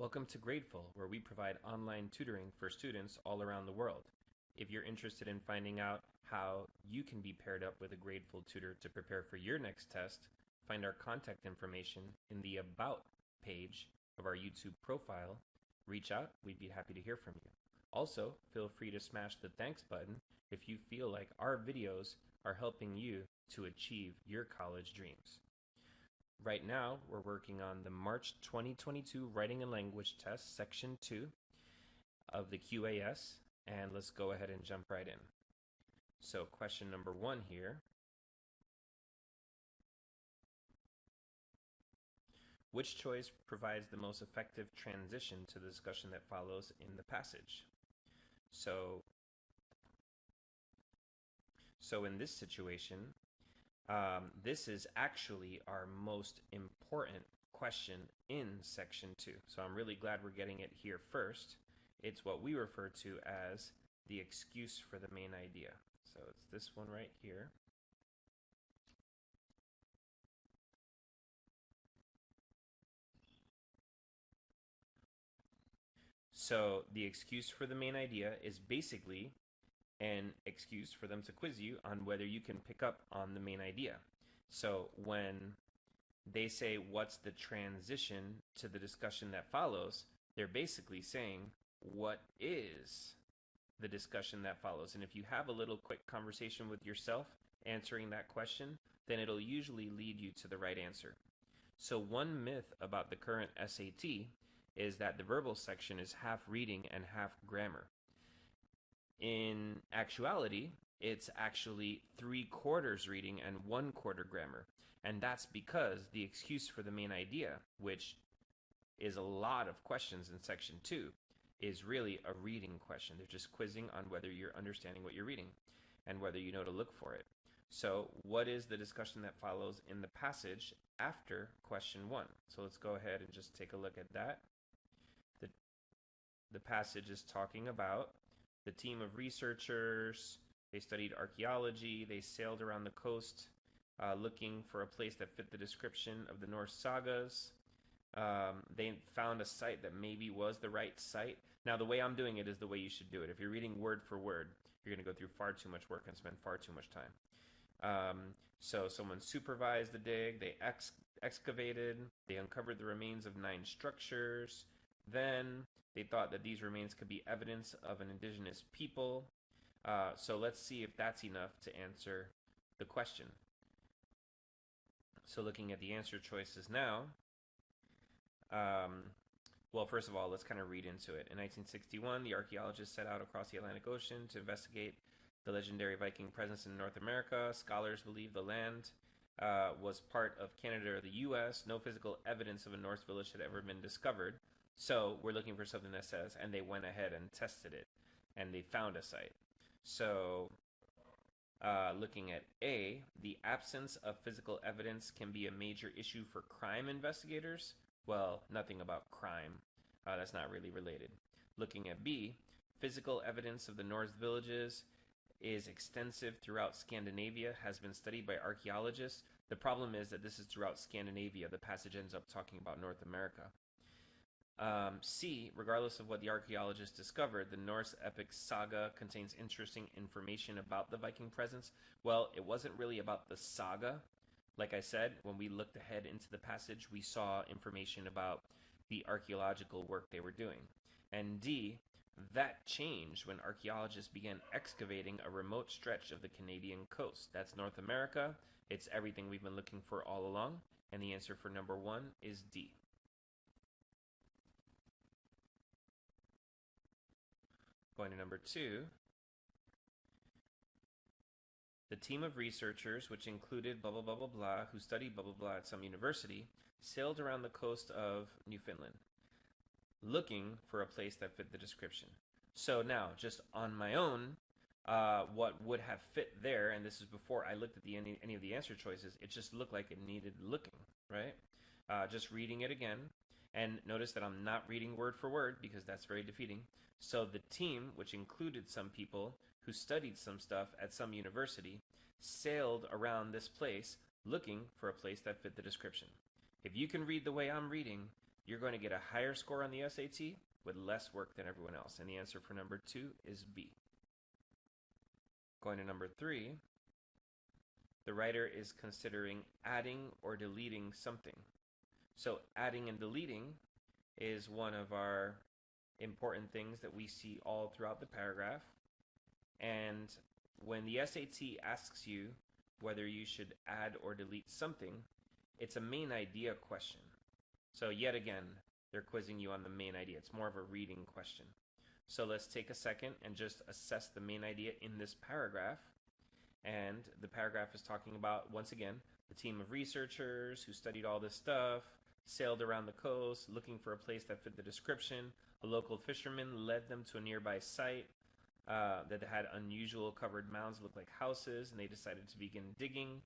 Welcome to Gradeful, where we provide online tutoring for students all around the world. If you're interested in finding out how you can be paired up with a Gradeful tutor to prepare for your next test, find our contact information in the About page of our YouTube profile. Reach out, we'd be happy to hear from you. Also, feel free to smash the thanks button if you feel like our videos are helping you to achieve your college dreams. Right now, we're working on the March 2022 Writing and Language Test, Section 2 of the QAS, and let's go ahead and jump right in. So question number 1 here. Which choice provides the most effective transition to the discussion that follows in the passage? So in this situation, this is actually our most important question in section 2. So I'm really glad we're getting it here first. It's what we refer to as the excuse for the main idea. So it's this one right here. So the excuse for the main idea is basically an excuse for them to quiz you on whether you can pick up on the main idea. So when they say, what's the transition to the discussion that follows, they're basically saying, what is the discussion that follows? And if you have a little quick conversation with yourself answering that question, then it'll usually lead you to the right answer. So one myth about the current SAT is that the verbal section is half reading and half grammar. In actuality, it's actually 3/4 reading and 1/4 grammar. And that's because the excuse for the main idea, which is a lot of questions in section 2, is really a reading question. They're just quizzing on whether you're understanding what you're reading and whether you know to look for it. So what is the discussion that follows in the passage after question 1? So let's go ahead and just take a look at that. The passage is talking about the team of researchers. They studied archaeology. They sailed around the coast looking for a place that fit the description of the Norse sagas. They found a site that maybe was the right site. Now, the way I'm doing it is the way you should do it. If you're reading word for word, you're going to go through far too much work and spend far too much time. So someone supervised the dig. They excavated. They uncovered the remains of 9 structures. Then they thought that these remains could be evidence of an indigenous people. So let's see if that's enough to answer the question. So looking at the answer choices now, well, first of all, let's kind of read into it. In 1961, the archaeologists set out across the Atlantic Ocean to investigate the legendary Viking presence in North America. Scholars believe the land was part of Canada or the U.S. No physical evidence of a Norse village had ever been discovered. So we're looking for something that says, and they went ahead and tested it, and they found a site. So looking at A, the absence of physical evidence can be a major issue for crime investigators. Well, nothing about crime. That's not really related. Looking at B, physical evidence of the Norse villages is extensive throughout Scandinavia, has been studied by archaeologists. The problem is that this is throughout Scandinavia. The passage ends up talking about North America. C, regardless of what the archaeologists discovered, the Norse epic saga contains interesting information about the Viking presence. Well, it wasn't really about the saga. Like I said, when we looked ahead into the passage, we saw information about the archaeological work they were doing. And D, that changed when archaeologists began excavating a remote stretch of the Canadian coast. That's North America. It's everything we've been looking for all along. And the answer for number 1 is D. Going to number 2, the team of researchers, which included blah, blah, blah, blah, blah, who studied blah, blah, blah at some university, sailed around the coast of Newfoundland, looking for a place that fit the description. So now, just on my own, what would have fit there, and this is before I looked at any of the answer choices, it just looked like it needed looking, right? Just reading it again. And notice that I'm not reading word for word because that's very defeating. So the team, which included some people who studied some stuff at some university, sailed around this place looking for a place that fit the description. If you can read the way I'm reading, you're going to get a higher score on the SAT with less work than everyone else. And the answer for number 2 is B. Going to number 3, the writer is considering adding or deleting something. So adding and deleting is one of our important things that we see all throughout the paragraph. And when the SAT asks you whether you should add or delete something, it's a main idea question. So yet again, they're quizzing you on the main idea. It's more of a reading question. So let's take a second and just assess the main idea in this paragraph. And the paragraph is talking about, once again, the team of researchers who studied all this stuff, sailed around the coast looking for a place that fit the description. A local fisherman led them to a nearby site that had unusual covered mounds that looked like houses, and they decided to begin digging.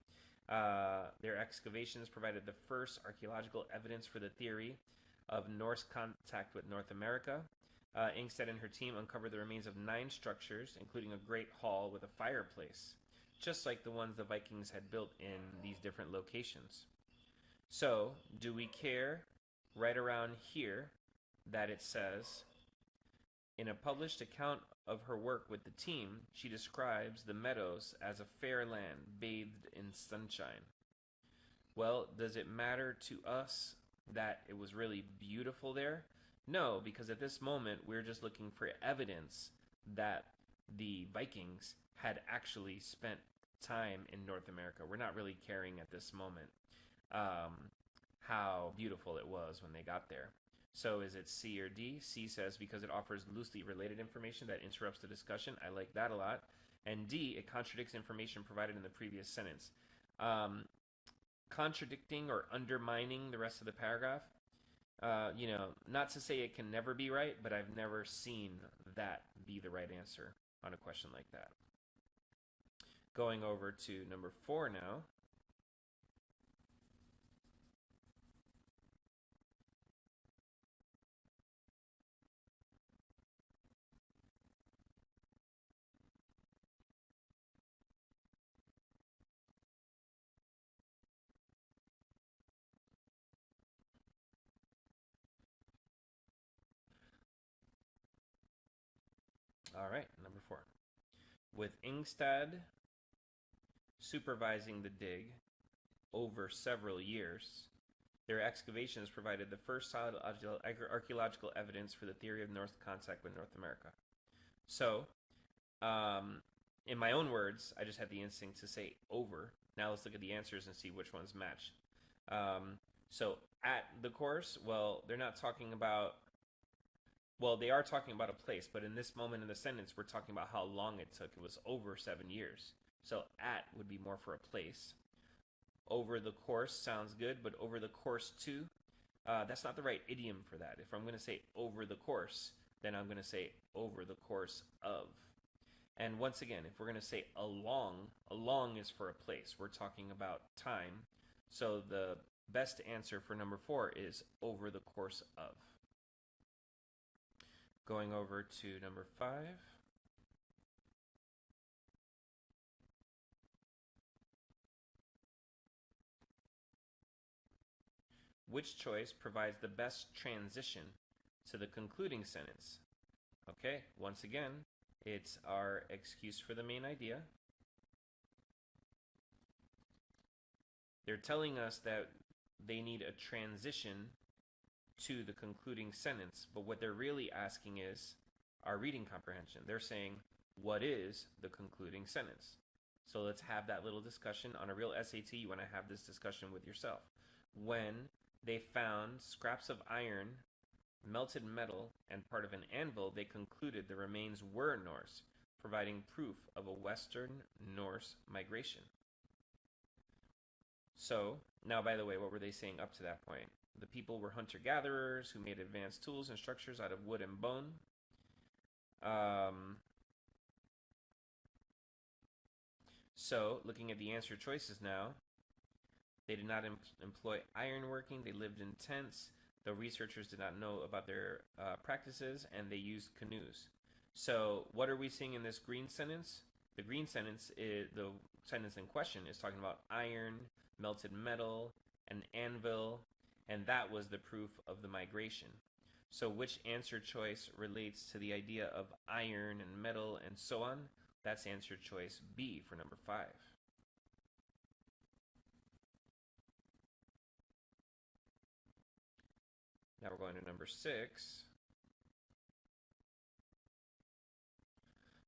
Their excavations provided the first archaeological evidence for the theory of Norse contact with North America. Inkstead and her team uncovered the remains of 9 structures, including a great hall with a fireplace, just like the ones the Vikings had built in these different locations. So, do we care right around here that it says, in a published account of her work with the team, she describes the meadows as a fair land bathed in sunshine. Well, does it matter to us that it was really beautiful there? No, because at this moment we're just looking for evidence that the Vikings had actually spent time in North America. We're not really caring at this moment how beautiful it was when they got there. So is it C or D? C says because it offers loosely related information that interrupts the discussion. I like that a lot. And D, it contradicts information provided in the previous sentence. Contradicting or undermining the rest of the paragraph, not to say it can never be right, but I've never seen that be the right answer on a question like that. Going over to number 4 now. All right, number 4. With Inkstead supervising the dig over several years, their excavations provided the first solid archaeological evidence for the theory of Norse contact with North America. So, in my own words, I just had the instinct to say over. Now let's look at the answers and see which ones match. So at the course, well, they're not talking about, well, they are talking about a place, but in this moment in the sentence, we're talking about how long it took. It was over 7 years. So at would be more for a place. Over the course sounds good, but over the course to, that's not the right idiom for that. If I'm going to say over the course, then I'm going to say over the course of. And once again, if we're going to say along is for a place. We're talking about time. So the best answer for number 4 is over the course of. Going over to number 5. Which choice provides the best transition to the concluding sentence? Okay, once again, it's our excuse for the main idea. They're telling us that they need a transition to the concluding sentence, but what they're really asking is our reading comprehension. They're saying, what is the concluding sentence? So let's have that little discussion. On a real SAT, you want to have this discussion with yourself. When they found scraps of iron, melted metal, and part of an anvil, they concluded the remains were Norse, providing proof of a Western Norse migration. So, now by the way, what were they saying up to that point? The people were hunter-gatherers who made advanced tools and structures out of wood and bone. So, looking at the answer choices now, they did not employ ironworking. They lived in tents. The researchers did not know about their practices, and they used canoes. So, what are we seeing in this green sentence? The green sentence is the sentence in question is talking about iron, melted metal, an anvil, and that was the proof of the migration. So which answer choice relates to the idea of iron and metal and so on? That's answer choice B for number 5. Now we're going to number 6.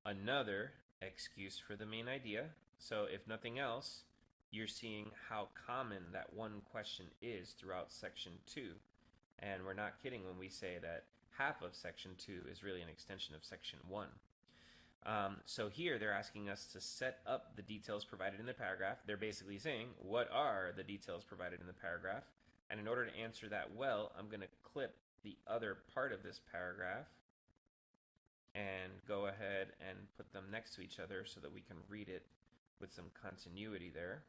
Another excuse for the main idea. So if nothing else, you're seeing how common that one question is throughout section 2. And we're not kidding when we say that half of section 2 is really an extension of section 1. So here they're asking us to set up the details provided in the paragraph. They're basically saying, what are the details provided in the paragraph? And in order to answer that well, I'm going to clip the other part of this paragraph and go ahead and put them next to each other so that we can read it with some continuity there.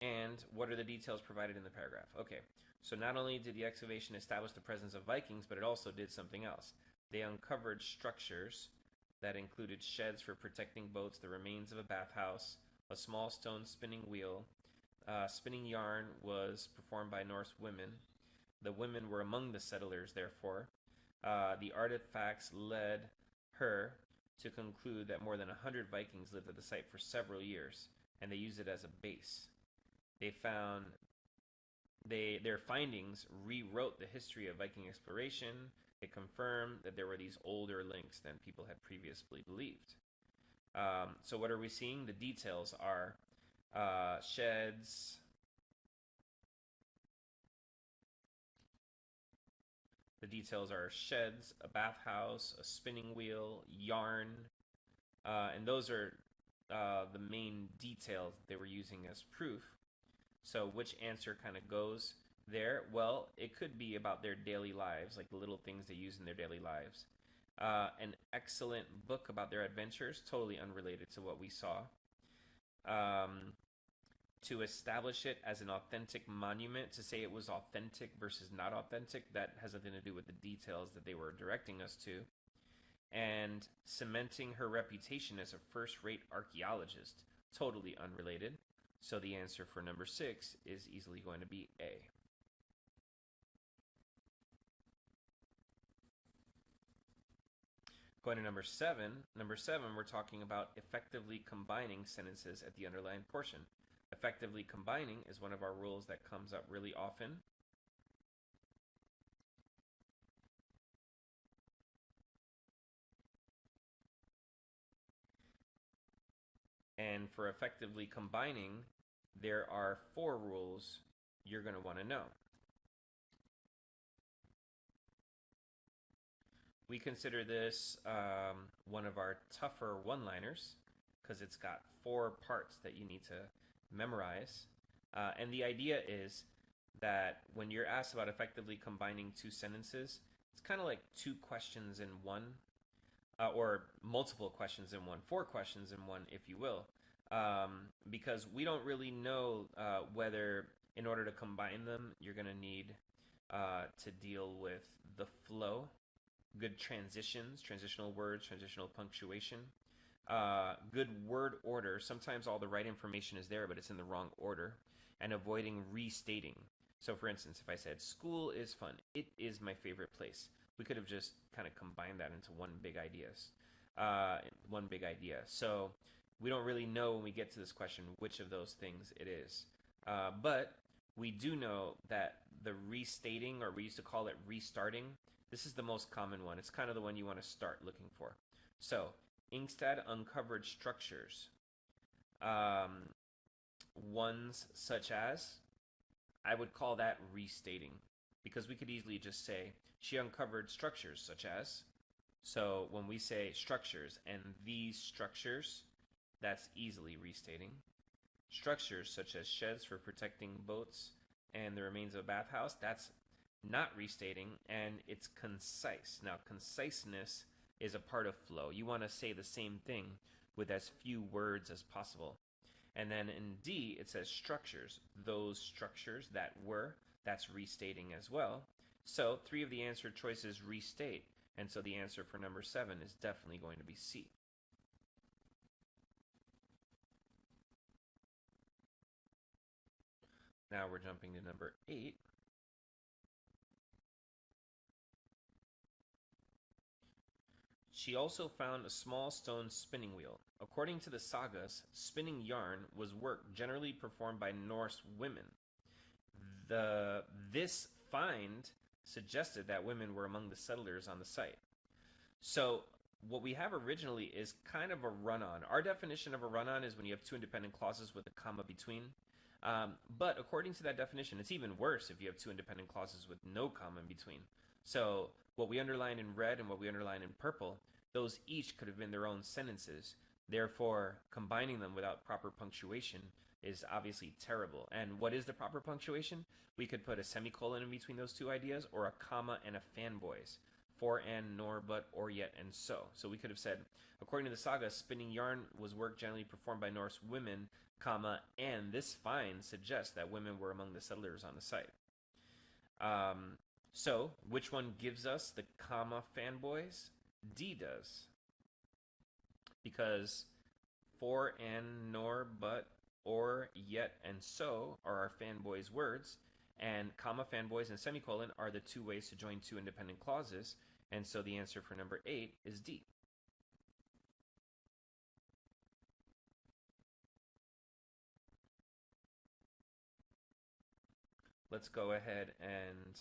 And what are the details provided in the paragraph? Okay, so not only did the excavation establish the presence of Vikings, but it also did something else. They uncovered structures that included sheds for protecting boats, the remains of a bathhouse, a small stone spinning wheel. Spinning yarn was performed by Norse women. The women were among the settlers, therefore. The artifacts led her to conclude that more than 100 Vikings lived at the site for several years, and they used it as a base. They found their findings rewrote the history of Viking exploration. It confirmed that there were these older links than people had previously believed. So what are we seeing? The details are sheds, a bathhouse, a spinning wheel, yarn, and those are the main details they were using as proof. So which answer kind of goes there? Well, it could be about their daily lives, like the little things they use in their daily lives. An excellent book about their adventures, totally unrelated to what we saw. To establish it as an authentic monument, to say it was authentic versus not authentic, that has nothing to do with the details that they were directing us to. And cementing her reputation as a first-rate archaeologist, totally unrelated. So the answer for number 6 is easily going to be A. Going to number 7. Number 7, we're talking about effectively combining sentences at the underlined portion. Effectively combining is one of our rules that comes up really often. And for effectively combining, there are 4 rules you're going to want to know. We consider this one of our tougher one-liners because it's got 4 parts that you need to memorize. And the idea is that when you're asked about effectively combining 2 sentences, it's kind of like 2 questions in one, or multiple questions in one, 4 questions in one, if you will, because we don't really know whether, in order to combine them, you're going to need to deal with the flow, good transitions, transitional words, transitional punctuation, good word order. Sometimes all the right information is there, but it's in the wrong order, and avoiding restating. So for instance, if I said, school is fun, it is my favorite place, we could have just kind of combined that into one big idea. So we don't really know when we get to this question which of those things it is. But we do know that the restating, or we used to call it restarting, this is the most common one. It's kind of the one you want to start looking for. So Ingstad uncovered structures. Ones such as, I would call that restating, because we could easily just say, she uncovered structures such as. So when we say structures and these structures, that's easily restating. Structures such as sheds for protecting boats and the remains of a bathhouse, that's not restating, and it's concise. Now, conciseness is a part of flow. You want to say the same thing with as few words as possible. And then in D, it says structures. Those structures that were, that's restating as well. So 3 of the answer choices restate, and so the answer for number 7 is definitely going to be C. Now we're jumping to number 8. She also found a small stone spinning wheel. According to the sagas, spinning yarn was work generally performed by Norse women. This find suggested that women were among the settlers on the site. So what we have originally is kind of a run-on. Our definition of a run-on is when you have two independent clauses with a comma between. But according to that definition, it's even worse if you have two independent clauses with no comma in between. So what we underline in red and what we underline in purple, those each could have been their own sentences. Therefore, combining them without proper punctuation is obviously terrible. And what is the proper punctuation? We could put a semicolon in between those two ideas, or a comma and a fanboys. For, and, nor, but, or, yet, and so. So we could have said, according to the saga, spinning yarn was work generally performed by Norse women, comma, and this find suggests that women were among the settlers on the site. So, which one gives us the comma fanboys? D does. Because for, and, nor, but, or, yet, and so are our fanboys words, and comma, fanboys, and semicolon are the two ways to join two independent clauses, and so the answer for number 8 is D. Let's go ahead and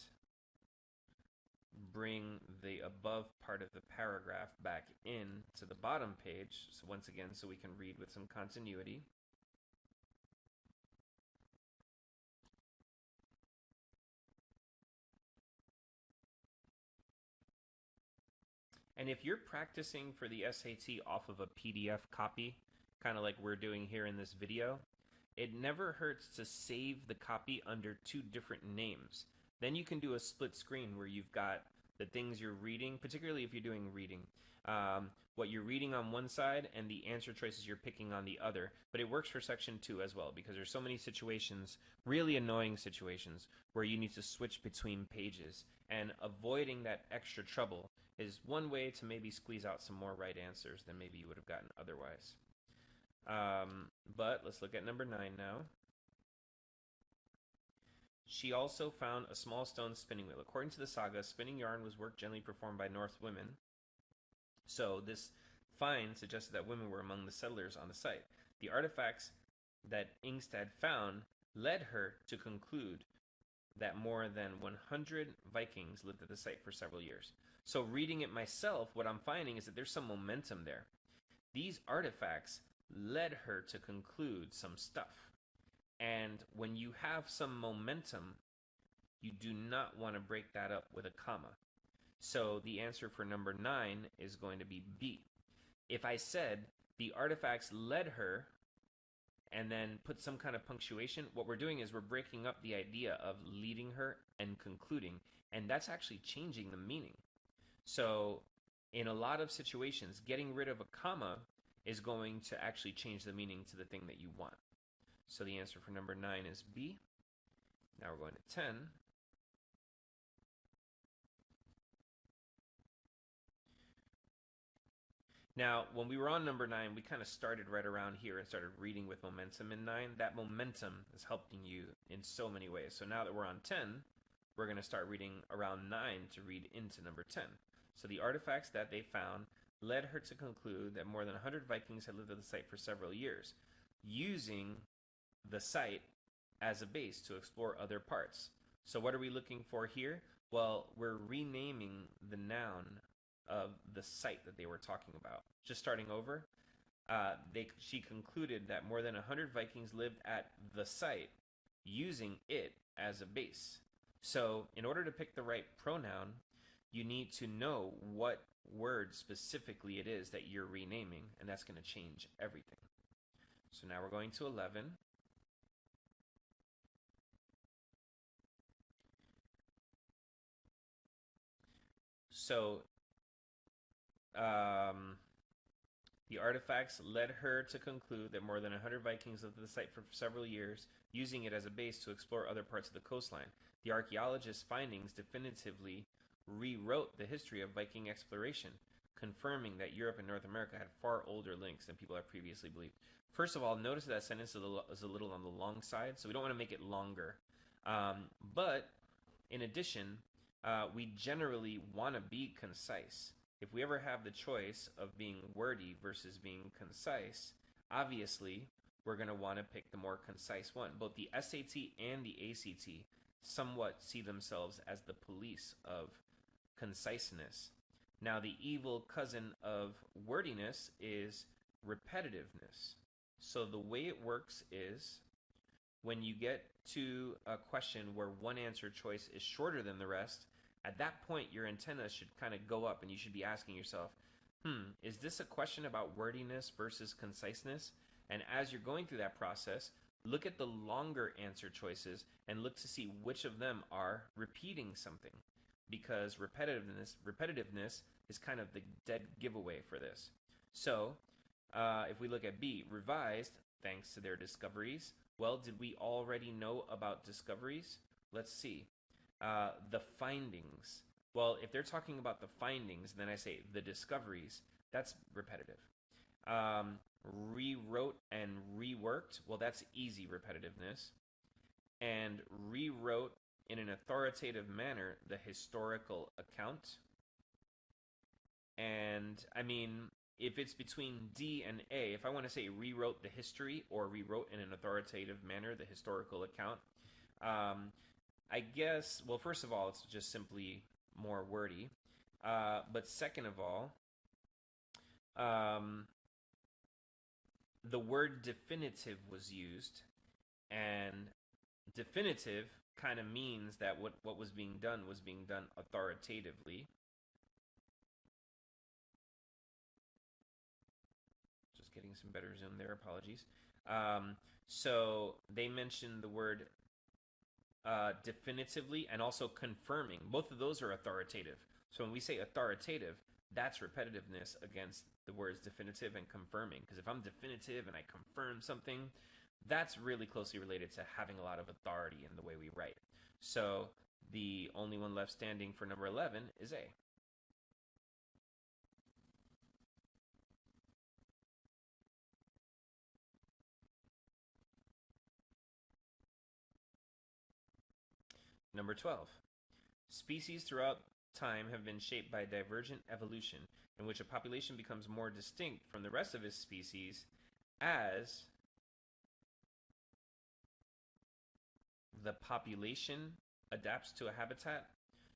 bring the above part of the paragraph back in to the bottom page, so once again, so we can read with some continuity. And if you're practicing for the SAT off of a PDF copy, kind of like we're doing here in this video, it never hurts to save the copy under two different names. Then you can do a split screen where you've got the things you're reading, particularly if you're doing reading, what you're reading on one side and the answer choices you're picking on the other. But it works for section 2 as well, because there's so many situations, really annoying situations, where you need to switch between pages. And avoiding that extra trouble is one way to maybe squeeze out some more right answers than maybe you would have gotten otherwise. But let's look at number 9 now. She also found a small stone spinning wheel. According to the saga, spinning yarn was work generally performed by Norse women. So this find suggested that women were among the settlers on the site. The artifacts that Ingstad found led her to conclude that more than 100 Vikings lived at the site for several years. So reading it myself, what I'm finding is that there's some momentum there. These artifacts led her to conclude some stuff. And when you have some momentum, you do not want to break that up with a comma. So the answer for number 9 is going to be B. If I said the artifacts led her and then put some kind of punctuation, what we're doing is we're breaking up the idea of leading her and concluding, and that's actually changing the meaning. So in a lot of situations, getting rid of a comma is going to actually change the meaning to the thing that you want. So the answer for number 9 is B. Now we're going to 10. Now, when we were on number 9, we kind of started right around here and started reading with momentum in 9. That momentum is helping you in so many ways. So now that we're on 10, we're going to start reading around 9 to read into number 10. So the artifacts that they found led her to conclude that more than 100 Vikings had lived at the site for several years, using the site as a base to explore other parts. So what are we looking for here? Well, we're renaming the noun of the site that they were talking about. Just starting over, she concluded that more than 100 Vikings lived at the site, using it as a base. So in order to pick the right pronoun, you need to know what word specifically it is that you're renaming, and that's going to change everything. So now we're going to 11. So the artifacts led her to conclude that more than 100 Vikings lived at the site for several years, using it as a base to explore other parts of the coastline. The archaeologist's findings definitively rewrote the history of Viking exploration, confirming that Europe and North America had far older links than people have previously believed. First of all, notice that sentence is a little on the long side, so we don't want to make it longer. But in addition, we generally want to be concise. If we ever have the choice of being wordy versus being concise, obviously we're going to want to pick the more concise one. Both the SAT and the ACT somewhat see themselves as the police of conciseness. Now, the evil cousin of wordiness is repetitiveness. So the way it works is when you get to a question where one answer choice is shorter than the rest, at that point your antenna should kind of go up and you should be asking yourself, is this a question about wordiness versus conciseness? And as you're going through that process, look at the longer answer choices and look to see which of them are repeating something, because repetitiveness is kind of the dead giveaway for this. So if we look at B, revised thanks to their discoveries. Well, did we already know about discoveries? Let's see. The findings. Well, if they're talking about the findings, then I say the discoveries. That's repetitive. Rewrote and reworked. Well, that's easy repetitiveness. And rewrote in an authoritative manner the historical account. And I mean, if it's between D and A, if I want to say rewrote the history or rewrote in an authoritative manner the historical account, I guess, well, first of all, it's just simply more wordy. But second of all, the word definitive was used, and definitive kind of means that what was being done authoritatively. Just getting some better zoom there, apologies. So they mentioned the word definitively and also confirming. Both of those are authoritative. So when we say authoritative, that's repetitiveness against the words definitive and confirming. Because if I'm definitive and I confirm something, that's really closely related to having a lot of authority in the way we write. So the only one left standing for number 11 is A. Number 12. Species throughout time have been shaped by divergent evolution, in which a population becomes more distinct from the rest of its species as the population adapts to a habitat.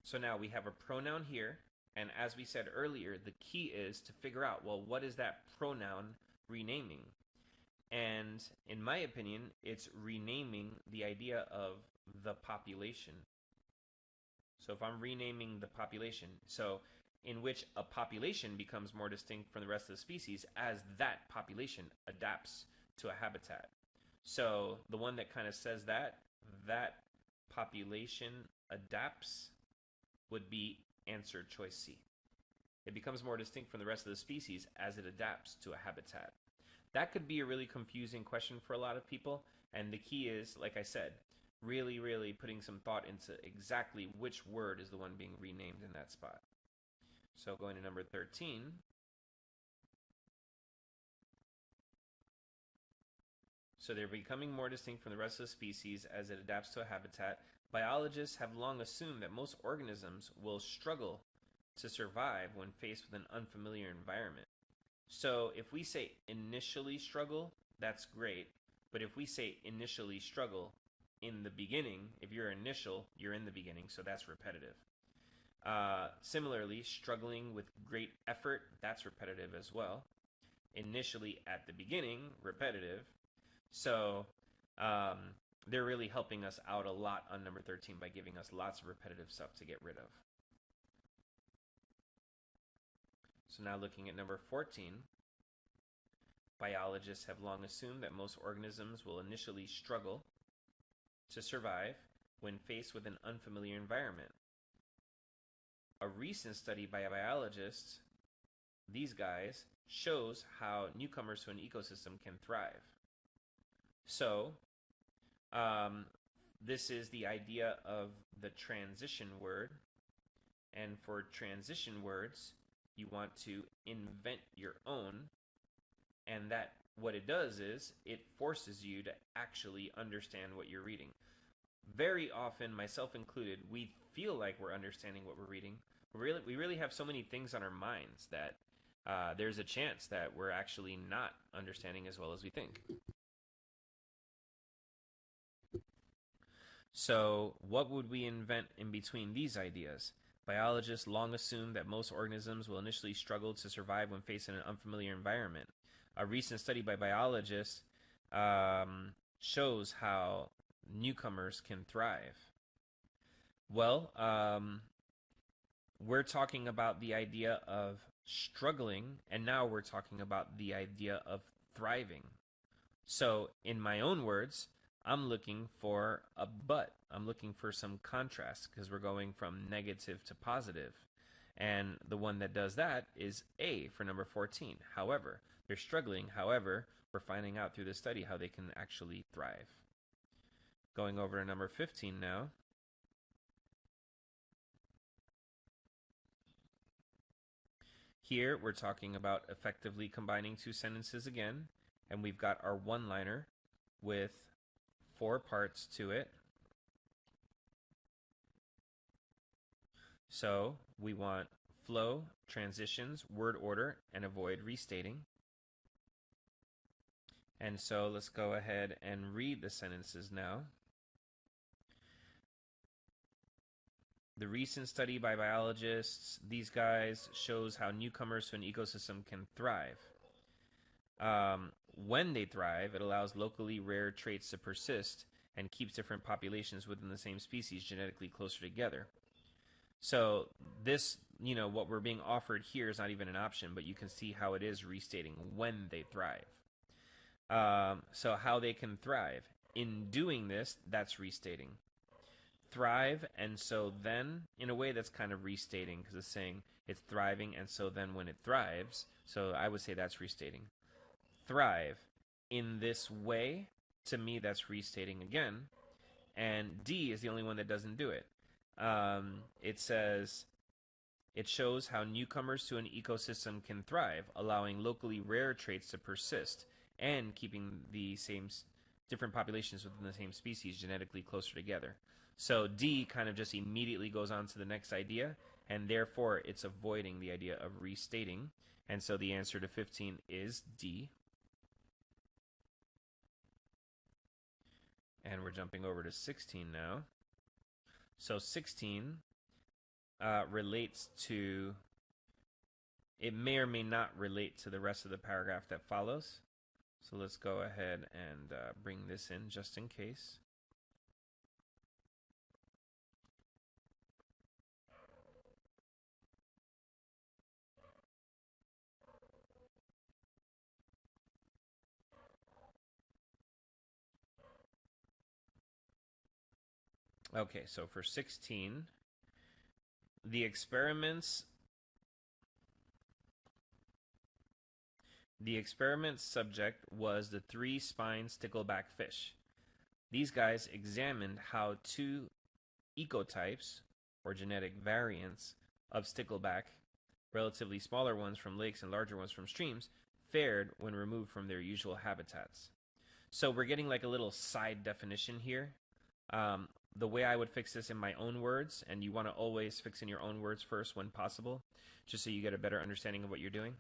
So now we have a pronoun here, and as we said earlier, the key is to figure out, well, what is that pronoun renaming? And in my opinion, it's renaming the idea of the population. So if I'm renaming the population, so in which a population becomes more distinct from the rest of the species as that population adapts to a habitat. So the one that kind of says that population adapts would be answer choice C. It becomes more distinct from the rest of the species as it adapts to a habitat. That could be a really confusing question for a lot of people, and the key is, like I said, really, really putting some thought into exactly which word is the one being renamed in that spot. So going to number 13. So they're becoming more distinct from the rest of the species as it adapts to a habitat. Biologists have long assumed that most organisms will struggle to survive when faced with an unfamiliar environment. So if we say initially struggle, that's great. But if we say initially struggle in the beginning, if you're initial, you're in the beginning, so that's repetitive. Similarly, struggling with great effort, that's repetitive as well. Initially at the beginning, repetitive. So they're really helping us out a lot on number 13 by giving us lots of repetitive stuff to get rid of. So now looking at number 14, biologists have long assumed that most organisms will initially struggle to survive when faced with an unfamiliar environment. A recent study by a biologist, these guys, shows how newcomers to an ecosystem can thrive. So, this is the idea of the transition word. And for transition words, You want to invent your own, and that what it does is it forces you to actually understand what you're reading. Very often, myself included, we feel like we're understanding what we're reading. We really have so many things on our minds that there's a chance that we're actually not understanding as well as we think. So, what would we invent in between these ideas? Biologists long assumed that most organisms will initially struggle to survive when faced in an unfamiliar environment. A recent study by biologists shows how newcomers can thrive. Well, we're talking about the idea of struggling, and now we're talking about the idea of thriving. So, in my own words, I'm looking for a but. I'm looking for some contrast because we're going from negative to positive. And the one that does that is A for number 14. However, they're struggling. However, we're finding out through the study how they can actually thrive. Going over to number 15 now. Here, we're talking about effectively combining two sentences again. And we've got our one-liner with 4 parts to it. So we want flow, transitions, word order, and avoid restating. And so let's go ahead and read the sentences now. The recent study by biologists, these guys, shows how newcomers to an ecosystem can thrive. When they thrive, it allows locally rare traits to persist and keeps different populations within the same species genetically closer together. So this, what we're being offered here is not even an option, but you can see how it is restating when they thrive. So how they can thrive. In doing this, that's restating. Thrive, and so then, in a way that's kind of restating because it's saying it's thriving, and so then when it thrives, so I would say that's restating. Thrive in this way, to me, that's restating again. And D is the only one that doesn't do it. It says, it shows how newcomers to an ecosystem can thrive, allowing locally rare traits to persist and keeping the same different populations within the same species genetically closer together. So D kind of just immediately goes on to the next idea, and therefore it's avoiding the idea of restating. And so the answer to 15 is D. And we're jumping over to 16 now. So 16 relates to, it may or may not relate to the rest of the paragraph that follows. So let's go ahead and bring this in just in case. Okay, so for 16, the experiment subject was the 3-spine stickleback fish. These guys examined how 2 ecotypes, or genetic variants, of stickleback, relatively smaller ones from lakes and larger ones from streams, fared when removed from their usual habitats. So we're getting like a little side definition here. The way I would fix this in my own words, and you want to always fix in your own words first when possible, just so you get a better understanding of what you're doing.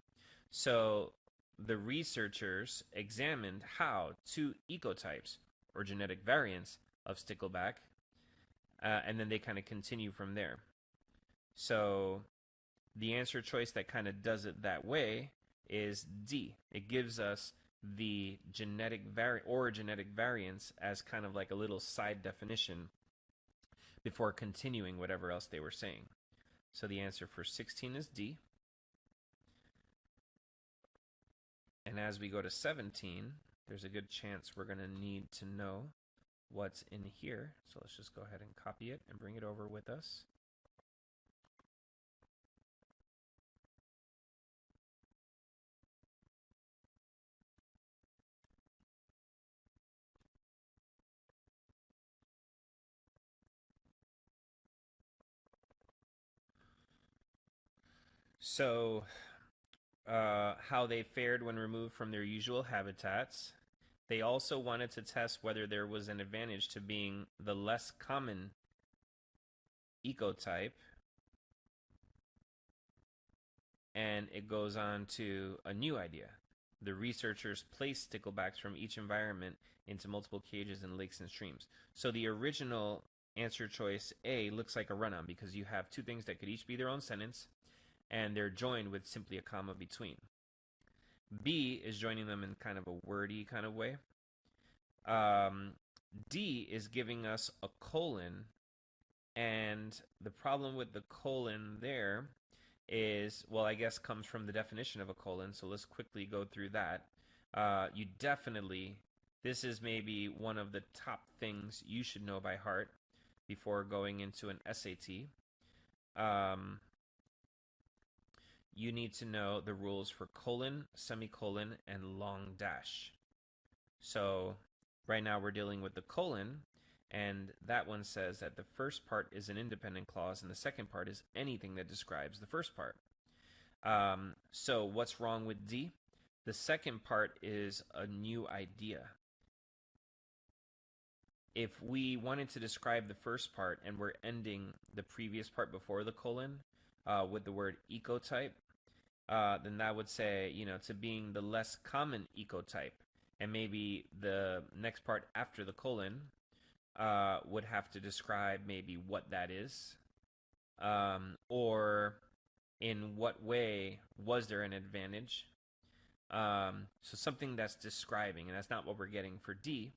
So the researchers examined how 2 ecotypes, or genetic variants, of stickleback, and then they kind of continue from there. So the answer choice that kind of does it that way is D. It gives us the genetic variance as kind of like a little side definition before continuing whatever else they were saying. So the answer for 16 is D. And as we go to 17, there's a good chance we're going to need to know what's in here. So let's just go ahead and copy it and bring it over with us. So, how they fared when removed from their usual habitats. They also wanted to test whether there was an advantage to being the less common ecotype. And it goes on to a new idea. The researchers placed sticklebacks from each environment into multiple cages in lakes and streams. So the original answer choice A looks like a run-on because you have two things that could each be their own sentence, and they're joined with simply a comma between. B is joining them in kind of a wordy kind of way. D is giving us a colon, and the problem with the colon there is, well, I guess comes from the definition of a colon, so let's quickly go through that. You definitely, this is maybe one of the top things you should know by heart before going into an SAT. You need to know the rules for colon, semicolon, and long dash. So right now we're dealing with the colon, and that one says that the first part is an independent clause and the second part is anything that describes the first part. So what's wrong with D? The second part is a new idea. If we wanted to describe the first part and we're ending the previous part before the colon with the word ecotype, then that would say, to being the less common ecotype. And maybe the next part after the colon would have to describe maybe what that is, or in what way was there an advantage. So something that's describing, and that's not what we're getting for D.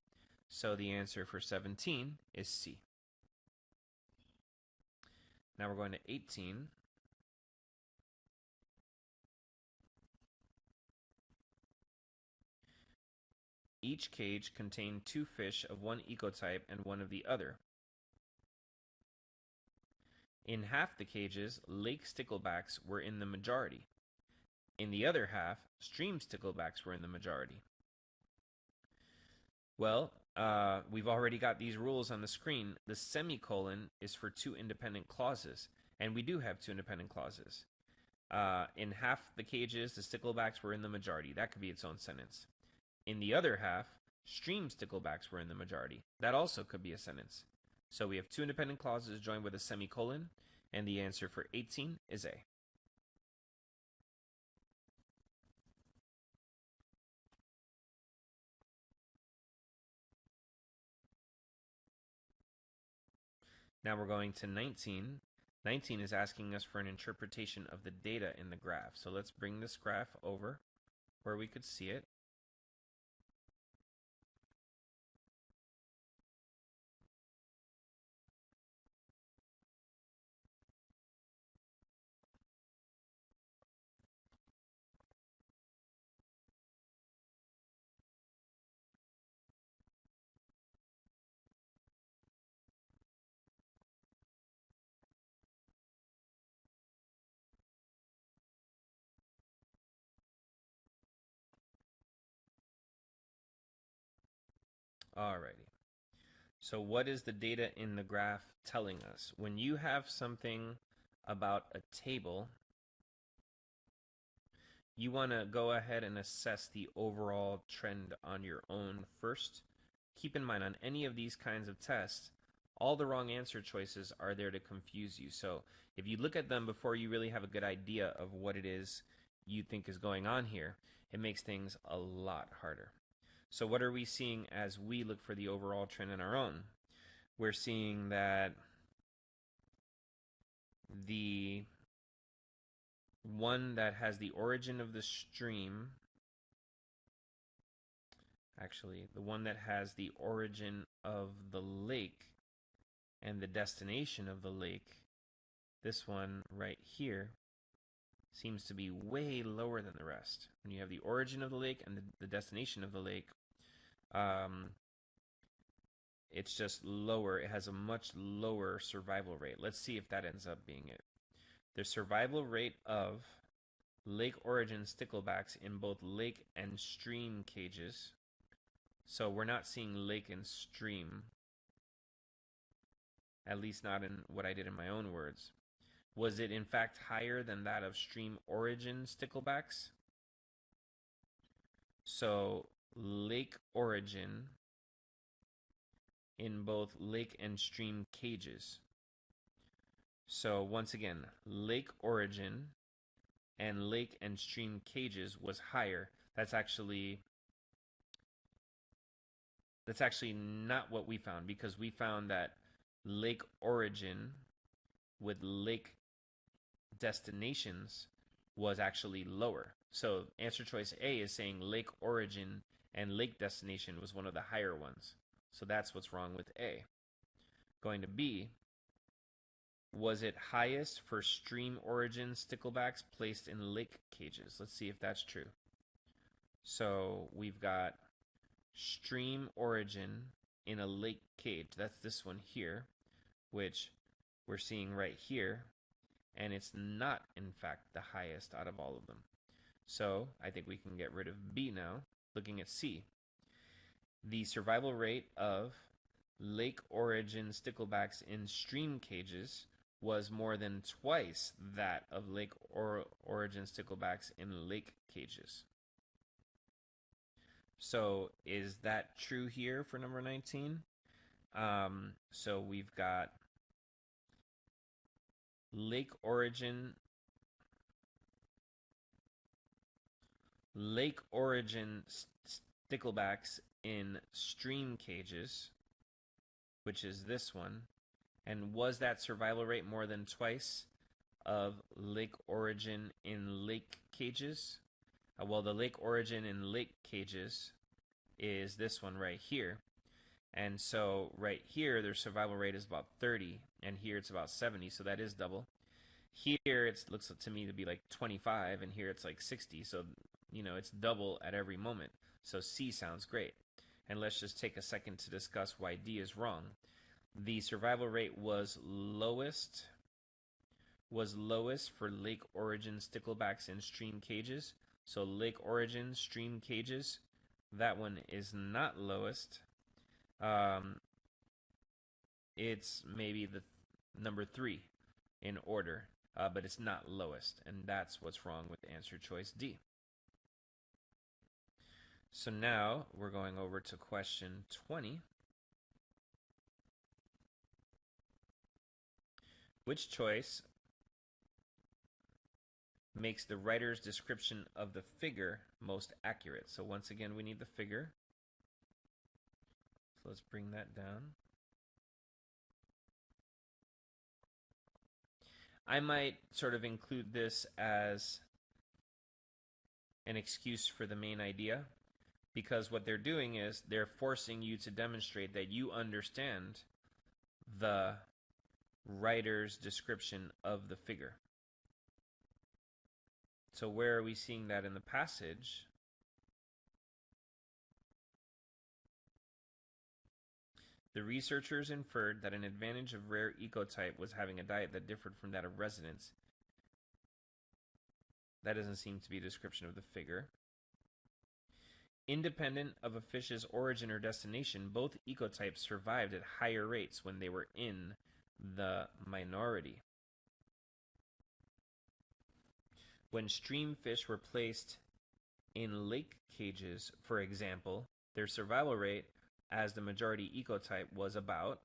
So the answer for 17 is C. Now we're going to 18. Each cage contained 2 fish of one ecotype and one of the other. In half the cages, lake sticklebacks were in the majority. In the other half, stream sticklebacks were in the majority. Well, we've already got these rules on the screen. The semicolon is for 2 independent clauses, and we do have 2 independent clauses. In half the cages, the sticklebacks were in the majority. That could be its own sentence. In the other half, stream sticklebacks were in the majority. That also could be a sentence. So we have 2 independent clauses joined with a semicolon, and the answer for 18 is A. Now we're going to 19. 19 is asking us for an interpretation of the data in the graph. So let's bring this graph over where we could see it. Alrighty. So what is the data in the graph telling us? When you have something about a table, you want to go ahead and assess the overall trend on your own first. Keep in mind, on any of these kinds of tests, all the wrong answer choices are there to confuse you. So if you look at them before you really have a good idea of what it is you think is going on here, it makes things a lot harder. So what are we seeing as we look for the overall trend in our own? We're seeing that the one that has the origin of the stream, actually, the one that has the origin of the lake and the destination of the lake, this one right here, seems to be way lower than the rest. When you have the origin of the lake and the destination of the lake, it's just lower. It has a much lower survival rate. Let's see if that ends up being it. The survival rate of lake origin sticklebacks in both lake and stream cages. So we're not seeing lake and stream, at least not in what I did in my own words. Was it in fact higher than that of stream origin sticklebacks? So lake origin in both lake and stream cages. So once again, lake origin and lake and stream cages was higher. That's actually not what we found, because we found that lake origin with lake destinations was actually lower. So answer choice A is saying lake origin and lake destination was one of the higher ones. So that's what's wrong with A. Going to B, was it highest for stream origin sticklebacks placed in lake cages? Let's see if that's true. So we've got stream origin in a lake cage. That's this one here, which we're seeing right here. And it's not, in fact, the highest out of all of them. So I think we can get rid of B now, looking at C. The survival rate of lake origin sticklebacks in stream cages was more than twice that of lake origin sticklebacks in lake cages. So is that true here for number 19? So we've got lake origin sticklebacks in stream cages, which is this one. And was that survival rate more than twice of lake origin in lake cages? Well, the lake origin in lake cages is this one right here. And so right here, their survival rate is about 30, and here it's about 70, so that is double. Here it looks to me to be like 25, and here it's like 60, so it's double at every moment. So C sounds great. And let's just take a second to discuss why D is wrong. The survival rate was lowest for lake origin sticklebacks in stream cages. So lake origin stream cages, that one is not lowest. It's maybe the number 3 in order, but it's not lowest, and that's what's wrong with answer choice D. So now we're going over to question 20. Which choice makes the writer's description of the figure most accurate? So once again, we need the figure. So let's bring that down. I might sort of include this as an excuse for the main idea, because what they're doing is they're forcing you to demonstrate that you understand the writer's description of the figure. So where are we seeing that in the passage? The researchers inferred that an advantage of rare ecotype was having a diet that differed from that of residents. That doesn't seem to be a description of the figure. Independent of a fish's origin or destination, both ecotypes survived at higher rates when they were in the minority. When stream fish were placed in lake cages, for example, their survival rate as the majority ecotype was about.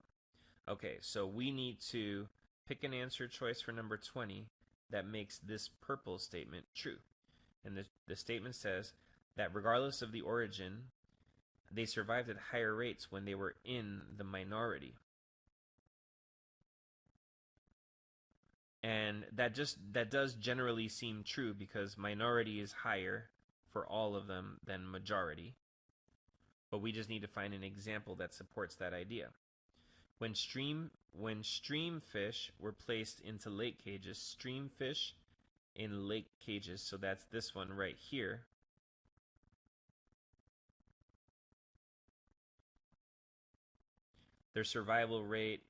Okay, so we need to pick an answer choice for number 20 that makes this purple statement true. And the statement says that regardless of the origin, they survived at higher rates when they were in the minority. And that does generally seem true, because minority is higher for all of them than majority. But we just need to find an example that supports that idea. When stream fish were placed into lake cages, stream fish in lake cages, so that's this one right here, their survival rate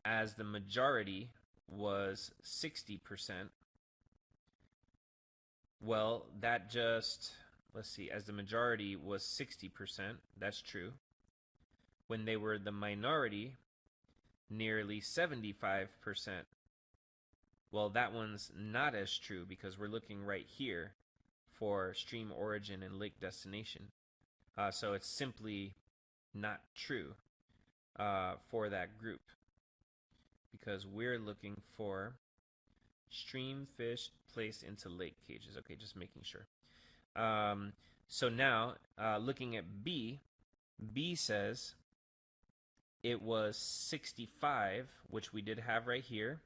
as the majority was 60%. Well, that just, let's see, as the majority was 60%, that's true. When they were the minority, nearly 75%. Well, that one's not as true because we're looking right here for stream origin and lake destination. So it's simply not true for that group because we're looking for stream fish placed into lake cages. Okay, just making sure. So now, looking at B, B says it was 65, which we did have right here.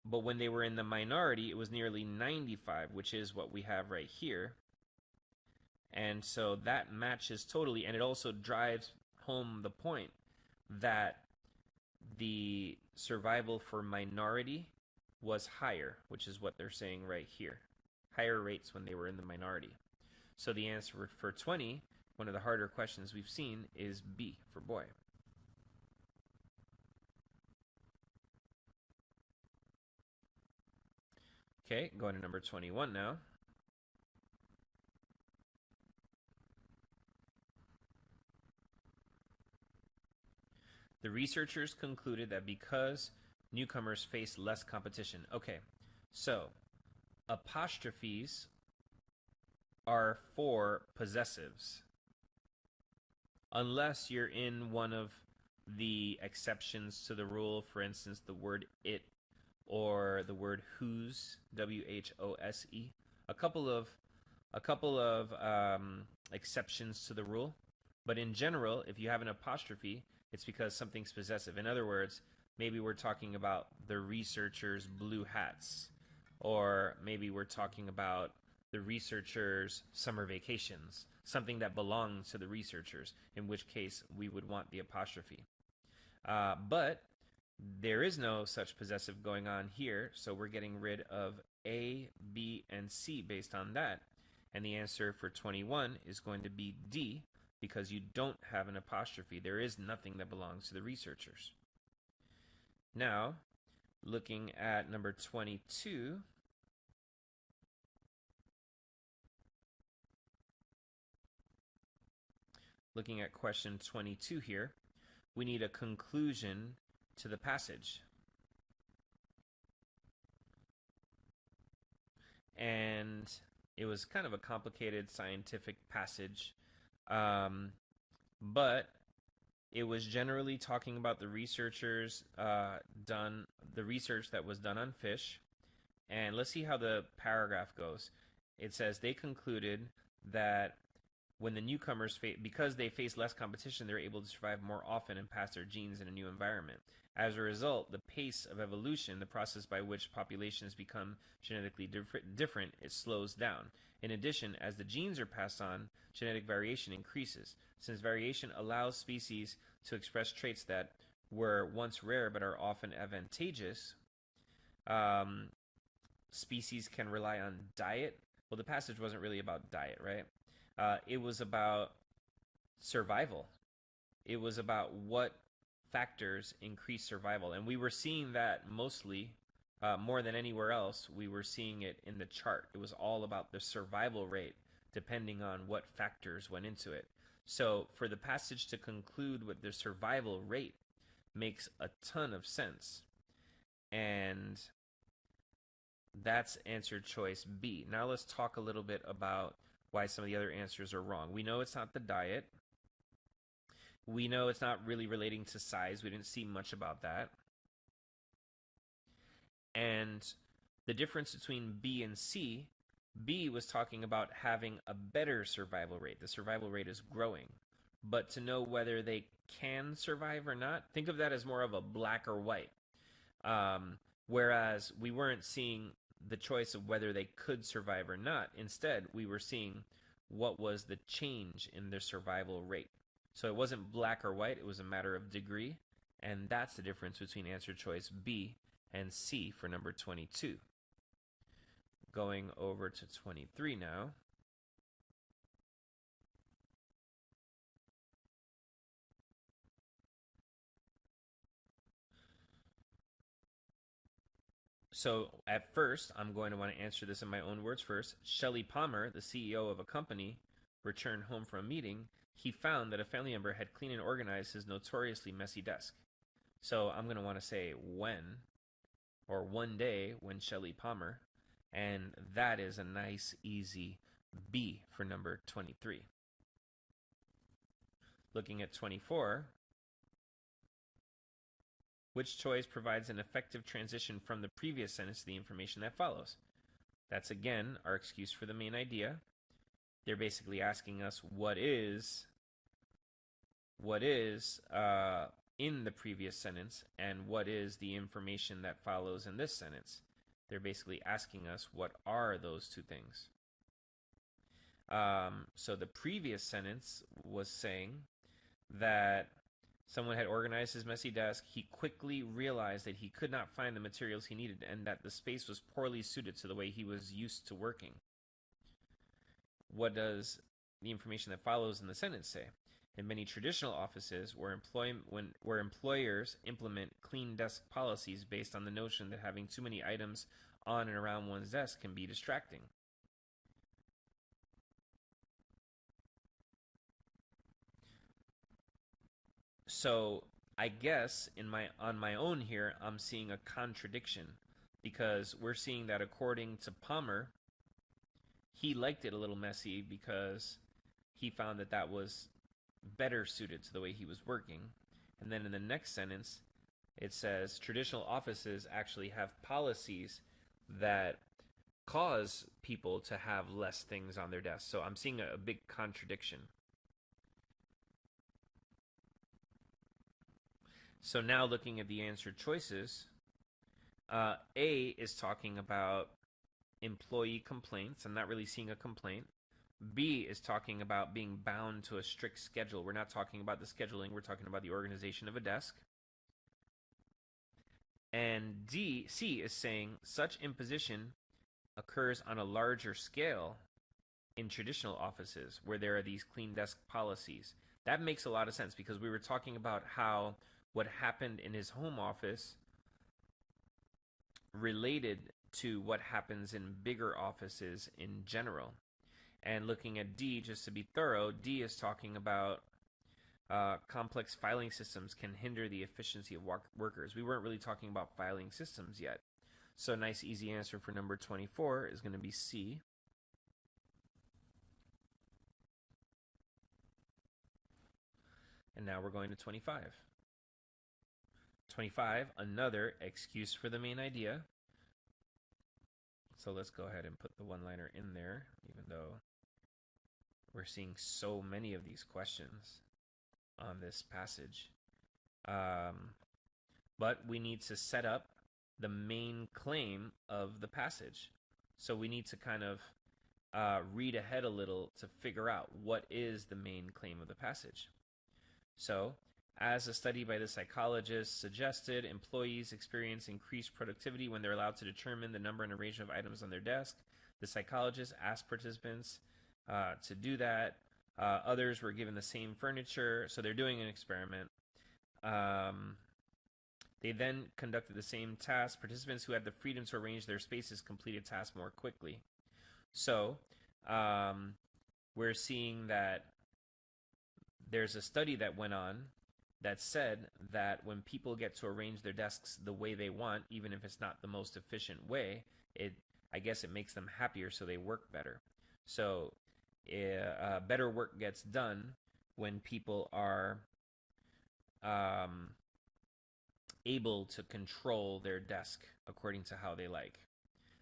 But when they were in the minority, it was nearly 95, which is what we have right here. And so that matches totally, and it also drives home the point that the survival for minority was higher, which is what they're saying right here. Higher rates when they were in the minority. So the answer for 20, one of the harder questions we've seen, is B for boy. Okay, going to number 21 now. The researchers concluded that because newcomers face less competition. Okay, so apostrophes are for possessives. Unless you're in one of the exceptions to the rule, for instance, the word it or the word whose, W-H-O-S-E. A couple of exceptions to the rule, but in general, if you have an apostrophe, it's because something's possessive. In other words, maybe we're talking about the researchers' blue hats, or maybe we're talking about the researchers' summer vacations, something that belongs to the researchers, in which case we would want the apostrophe. But there is no such possessive going on here, so we're getting rid of A, B, and C based on that. And the answer for 21 is going to be D, because you don't have an apostrophe. There is nothing that belongs to the researchers. Now, looking at number 22, looking at question 22 here, we need a conclusion to the passage. And it was kind of a complicated scientific passage, but it was generally talking about the researchers the research that was done on fish. And let's see how the paragraph goes. It says they concluded that when the newcomers, because they face less competition, they're able to survive more often and pass their genes in a new environment. As a result, the pace of evolution, the process by which populations become genetically different, it slows down. In addition, as the genes are passed on, genetic variation increases. Since variation allows species to express traits that were once rare but are often advantageous, species can rely on diet. Well, the passage wasn't really about diet, right? It was about survival. It was about what factors increase survival. And we were seeing that mostly, more than anywhere else, we were seeing it in the chart. It was all about the survival rate, depending on what factors went into it. So for the passage to conclude with the survival rate makes a ton of sense. And that's answer choice B. Now let's talk a little bit about why some of the other answers are wrong. We know it's not the diet. We know it's not really relating to size. We didn't see much about that. And the difference between B and C, B was talking about having a better survival rate. The survival rate is growing. But to know whether they can survive or not, think of that as more of a black or white. Whereas we weren't seeing the choice of whether they could survive or not. Instead, we were seeing what was the change in their survival rate. So it wasn't black or white, it was a matter of degree, and that's the difference between answer choice B and C for number 22. Going over to 23 now. So at first, I'm going to want to answer this in my own words first. Shelley Palmer, the CEO of a company, returned home from a meeting. He found that a family member had cleaned and organized his notoriously messy desk. So I'm going to want to say when, or one day when Shelley Palmer, and that is a nice, easy B for number 23. Looking at 24, which choice provides an effective transition from the previous sentence to the information that follows? That's again our excuse for the main idea. They're basically asking us what is in the previous sentence and what is the information that follows in this sentence. They're basically asking us what are those two things. So the previous sentence was saying that someone had organized his messy desk. He quickly realized that he could not find the materials he needed and that the space was poorly suited to the way he was used to working. What does the information that follows in the sentence say? In many traditional offices where employers implement clean desk policies based on the notion that having too many items on and around one's desk can be distracting. So I guess on my own here, I'm seeing a contradiction, because we're seeing that according to Palmer, he liked it a little messy because he found that was better suited to the way he was working. And then in the next sentence, it says traditional offices actually have policies that cause people to have less things on their desks. So I'm seeing a big contradiction. So now looking at the answer choices, A is talking about employee complaints. I'm not really seeing a complaint. B is talking about being bound to a strict schedule. We're not talking about the scheduling. We're talking about the organization of a desk. And C is saying such imposition occurs on a larger scale in traditional offices where there are these clean desk policies. That makes a lot of sense, because we were talking about how what happened in his home office related to what happens in bigger offices in general. And looking at D, just to be thorough, D is talking about complex filing systems can hinder the efficiency of workers. We weren't really talking about filing systems yet. So a nice easy answer for number 24 is going to be C. And now we're going to 25. 25, another excuse for the main idea. So let's go ahead and put the one-liner in there, even though we're seeing so many of these questions on this passage. But we need to set up the main claim of the passage. So we need to kind of read ahead a little to figure out what is the main claim of the passage. So, as a study by the psychologist suggested, employees experience increased productivity when they're allowed to determine the number and arrangement of items on their desk. The psychologist asked participants to do that. Others were given the same furniture, so they're doing an experiment. They then conducted the same task. Participants who had the freedom to arrange their spaces completed tasks more quickly. So, we're seeing that there's a study that went on that said that when people get to arrange their desks the way they want, even if it's not the most efficient way, I guess it makes them happier, so they work better. So better work gets done when people are able to control their desk according to how they like.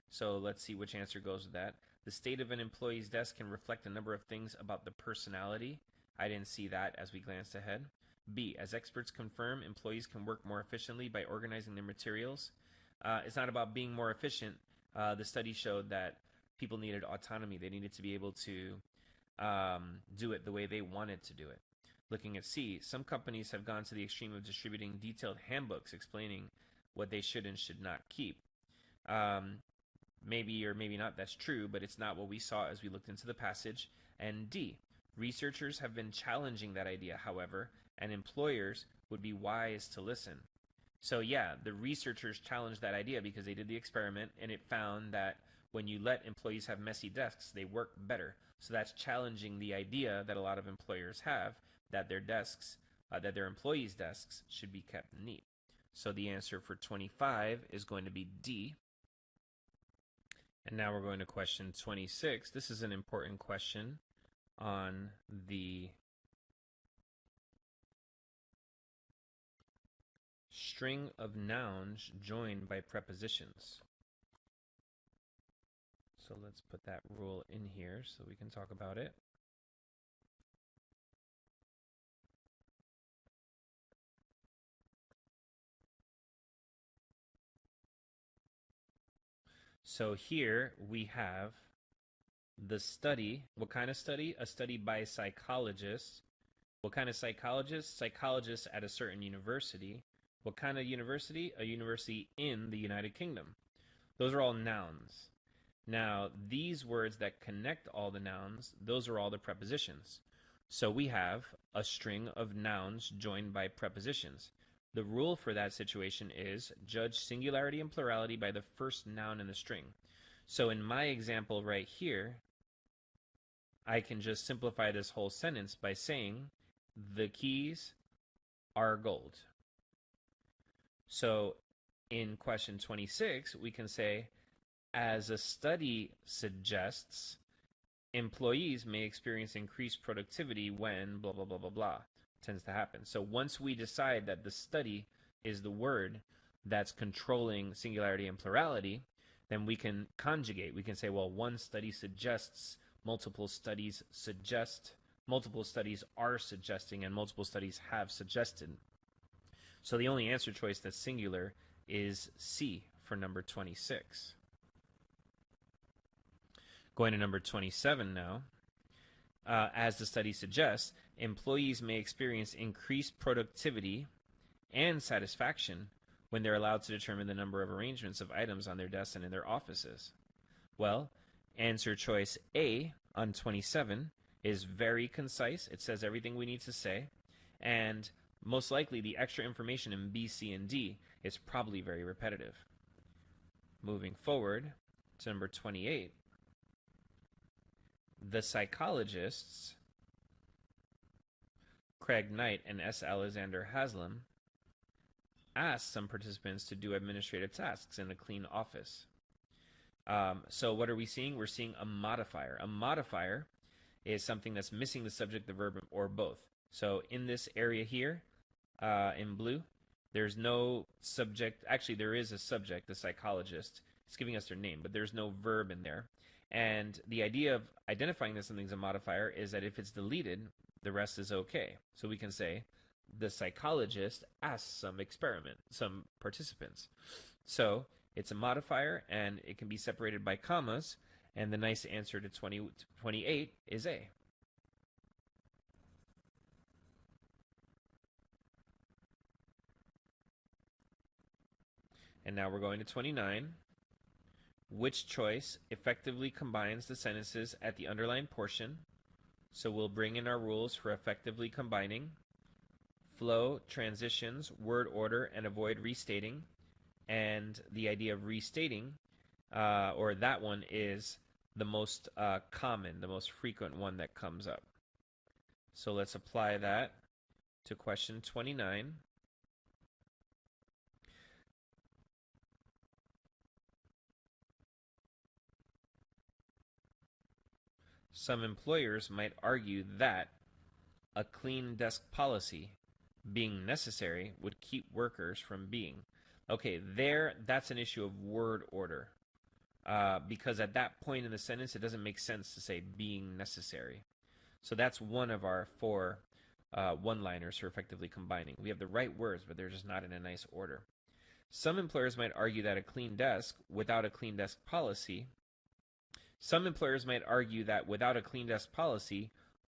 So let's see which answer goes with that. The state of an employee's desk can reflect a number of things about the personality. I didn't see that as we glanced ahead. B, as experts confirm, employees can work more efficiently by organizing their materials. It's not about being more efficient. The study showed that people needed autonomy. They needed to be able to do it the way they wanted to do it. Looking at C, some companies have gone to the extreme of distributing detailed handbooks explaining what they should and should not keep. Maybe or maybe not that's true, but it's not what we saw as we looked into the passage. And D, researchers have been challenging that idea, however, and employers would be wise to listen. So yeah, the researchers challenged that idea because they did the experiment and it found that when you let employees have messy desks, they work better. So that's challenging the idea that a lot of employers have that their desks, that their employees' desks should be kept neat. So the answer for 25 is going to be D. And now we're going to question 26. This is an important question on the string of nouns joined by prepositions. So let's put that rule in here so we can talk about it. So here we have the study. What kind of study? A study by psychologists. What kind of psychologists? Psychologists at a certain university. What kind of university? A university in the United Kingdom. Those are all nouns. Now, these words that connect all the nouns, those are all the prepositions. So we have a string of nouns joined by prepositions. The rule for that situation is judge singularity and plurality by the first noun in the string. So in my example right here, I can just simplify this whole sentence by saying the keys are gold. So in question 26, we can say, as a study suggests, employees may experience increased productivity when blah, blah, blah, blah, blah tends to happen. So once we decide that the study is the word that's controlling singularity and plurality, then we can conjugate. We can say, well, one study suggests, multiple studies suggest, multiple studies are suggesting, and multiple studies have suggested. So the only answer choice that's singular is C for number 26. Going to number 27 now. As the study suggests, employees may experience increased productivity and satisfaction when they're allowed to determine the number of arrangements of items on their desks and in their offices. Well, answer choice A on 27 is very concise. It says everything we need to say, and most likely the extra information in B, C, and D is probably very repetitive. Moving forward to number 28. The psychologists, Craig Knight and S. Alexander Haslam, asked some participants to do administrative tasks in a clean office. So what are we seeing? We're seeing a modifier. A modifier is something that's missing the subject, the verb, or both. So in this area here, in blue, there's no subject. Actually, there is a subject, the psychologist. It's giving us their name, but there's no verb in there. And the idea of identifying that something's a modifier is that if it's deleted, the rest is okay. So we can say, the psychologist asked some participants. So it's a modifier, and it can be separated by commas, and the nice answer to 28 is A. And now we're going to 29. Which choice effectively combines the sentences at the underlined portion? So we'll bring in our rules for effectively combining. Flow, transitions, word order, and avoid restating. And the idea of restating, or that one, is the most common, the most frequent one that comes up. So let's apply that to question 29. Some employers might argue that a clean desk policy being necessary would keep workers from being. Okay, that's an issue of word order. Because at that point in the sentence, it doesn't make sense to say being necessary. So that's one of our 4 one-liners for effectively combining. We have the right words, but they're just not in a nice order. Some employers might argue that without a clean desk policy,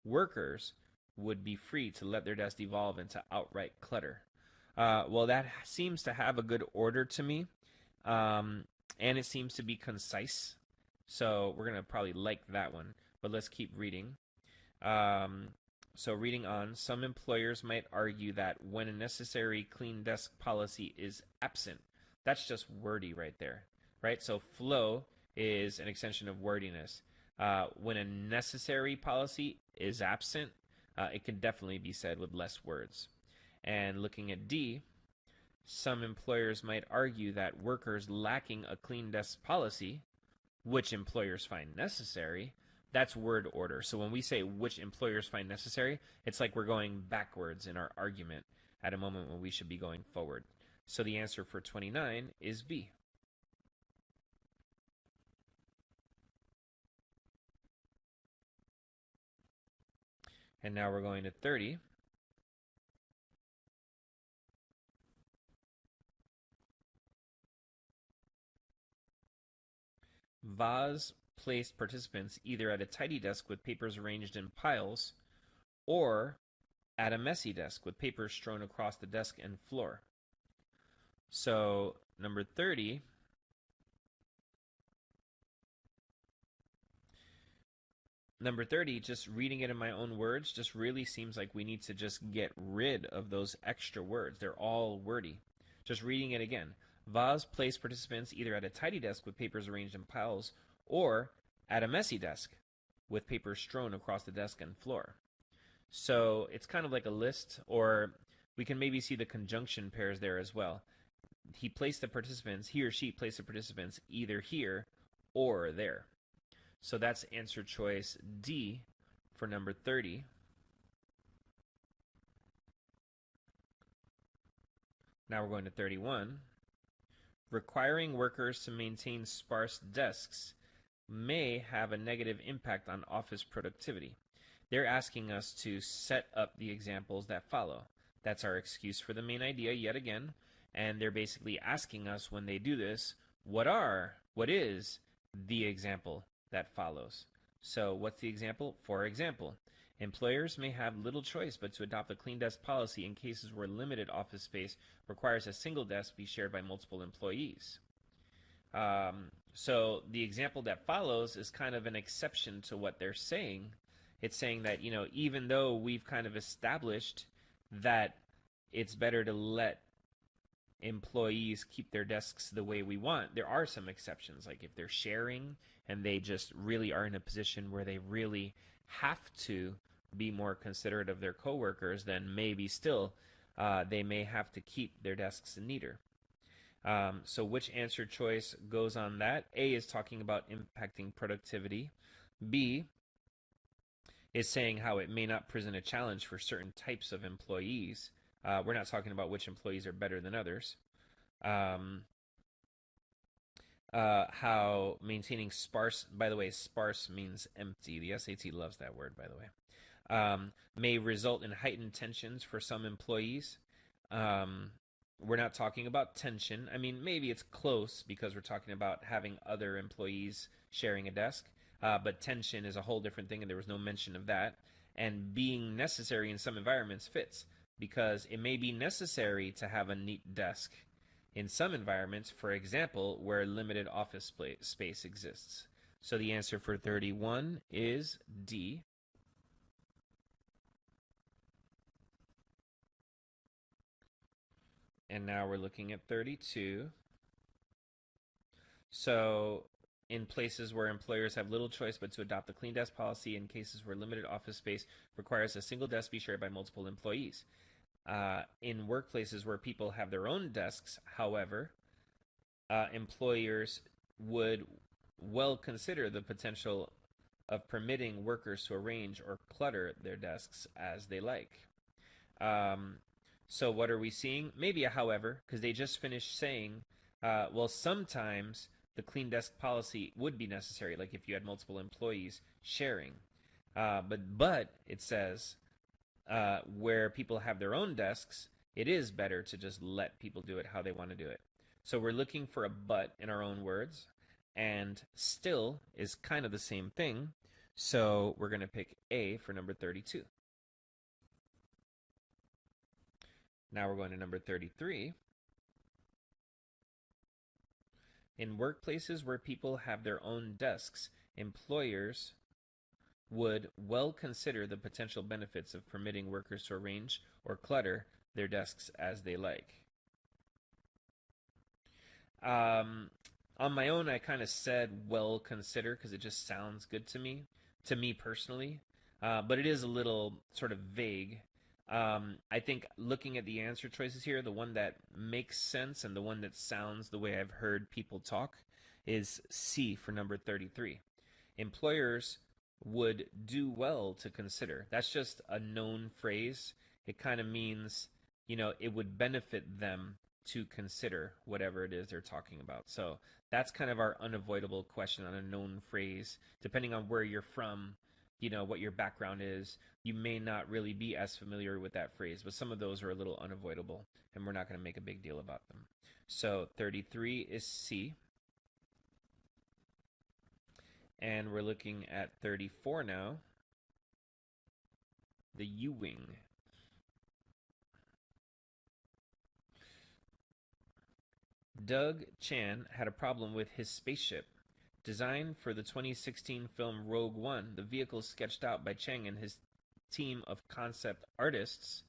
workers would be free to let their desk devolve into outright clutter. Well, that seems to have a good order to me, and it seems to be concise. So we're going to probably like that one, but let's keep reading. So reading on, some employers might argue that when a necessary clean desk policy is absent, that's just wordy right there, right? So flow is an extension of wordiness. When a necessary policy is absent, it can definitely be said with less words. And looking at D, some employers might argue that workers lacking a clean desk policy, which employers find necessary, that's word order. So when we say which employers find necessary, it's like we're going backwards in our argument at a moment when we should be going forward. So the answer for 29 is B. And now we're going to 30. Vaz placed participants either at a tidy desk with papers arranged in piles or at a messy desk with papers strewn across the desk and floor. So number 30, just reading it in my own words, just really seems like we need to just get rid of those extra words. They're all wordy. Just reading it again. Vaz placed participants either at a tidy desk with papers arranged in piles or at a messy desk with papers strewn across the desk and floor. So it's kind of like a list, or we can maybe see the conjunction pairs there as well. He or she placed the participants either here or there. So that's answer choice D for number 30. Now we're going to 31. Requiring workers to maintain sparse desks may have a negative impact on office productivity. They're asking us to set up the examples that follow. That's our excuse for the main idea yet again. And they're basically asking us when they do this, what is the example that follows? So what's the example? For example, employers may have little choice but to adopt a clean desk policy in cases where limited office space requires a single desk be shared by multiple employees. So the example that follows is kind of an exception to what they're saying. It's saying that, even though we've kind of established that it's better to let employees keep their desks the way we want, there are some exceptions. Like if they're sharing and they just really are in a position where they really have to be more considerate of their coworkers, then maybe still they may have to keep their desks neater. So which answer choice goes on that? A is talking about impacting productivity. B is saying how it may not present a challenge for certain types of employees. We're not talking about which employees are better than others. How maintaining sparse, by the way, sparse means empty. The SAT loves that word, by the way. May result in heightened tensions for some employees. We're not talking about tension. I mean, maybe it's close because we're talking about having other employees sharing a desk. But tension is a whole different thing, and there was no mention of that. And being necessary in some environments fits, because it may be necessary to have a neat desk in some environments, for example, where limited office space exists. So the answer for 31 is D. And now we're looking at 32. So in places where employers have little choice but to adopt the clean desk policy in cases where limited office space requires a single desk be shared by multiple employees. In workplaces where people have their own desks, however, employers would well consider the potential of permitting workers to arrange or clutter their desks as they like. So what are we seeing? Maybe a however, because they just finished saying, well, sometimes the clean desk policy would be necessary, like if you had multiple employees sharing. But it says where people have their own desks, it is better to just let people do it how they want to do it. So we're looking for a but in our own words, and still is kind of the same thing. So we're going to pick A for number 32. Now we're going to number 33. In workplaces where people have their own desks, employers would well consider the potential benefits of permitting workers to arrange or clutter their desks as they like. On my own, I kind of said well consider because it just sounds good to me personally, but it is a little sort of vague. I think looking at the answer choices here, the one that makes sense and the one that sounds the way I've heard people talk is C for number 33. Employers would do well to consider. That's just a known phrase. It kind of means, it would benefit them to consider whatever it is they're talking about. So that's kind of our unavoidable question on a known phrase. Depending on where you're from, what your background is, you may not really be as familiar with that phrase, but some of those are a little unavoidable, and we're not going to make a big deal about them. So 33 is C. And we're looking at 34 now, the U-wing. Doug Chan had a problem with his spaceship. Designed for the 2016 film Rogue One, the vehicle sketched out by Chang and his team of concept artists,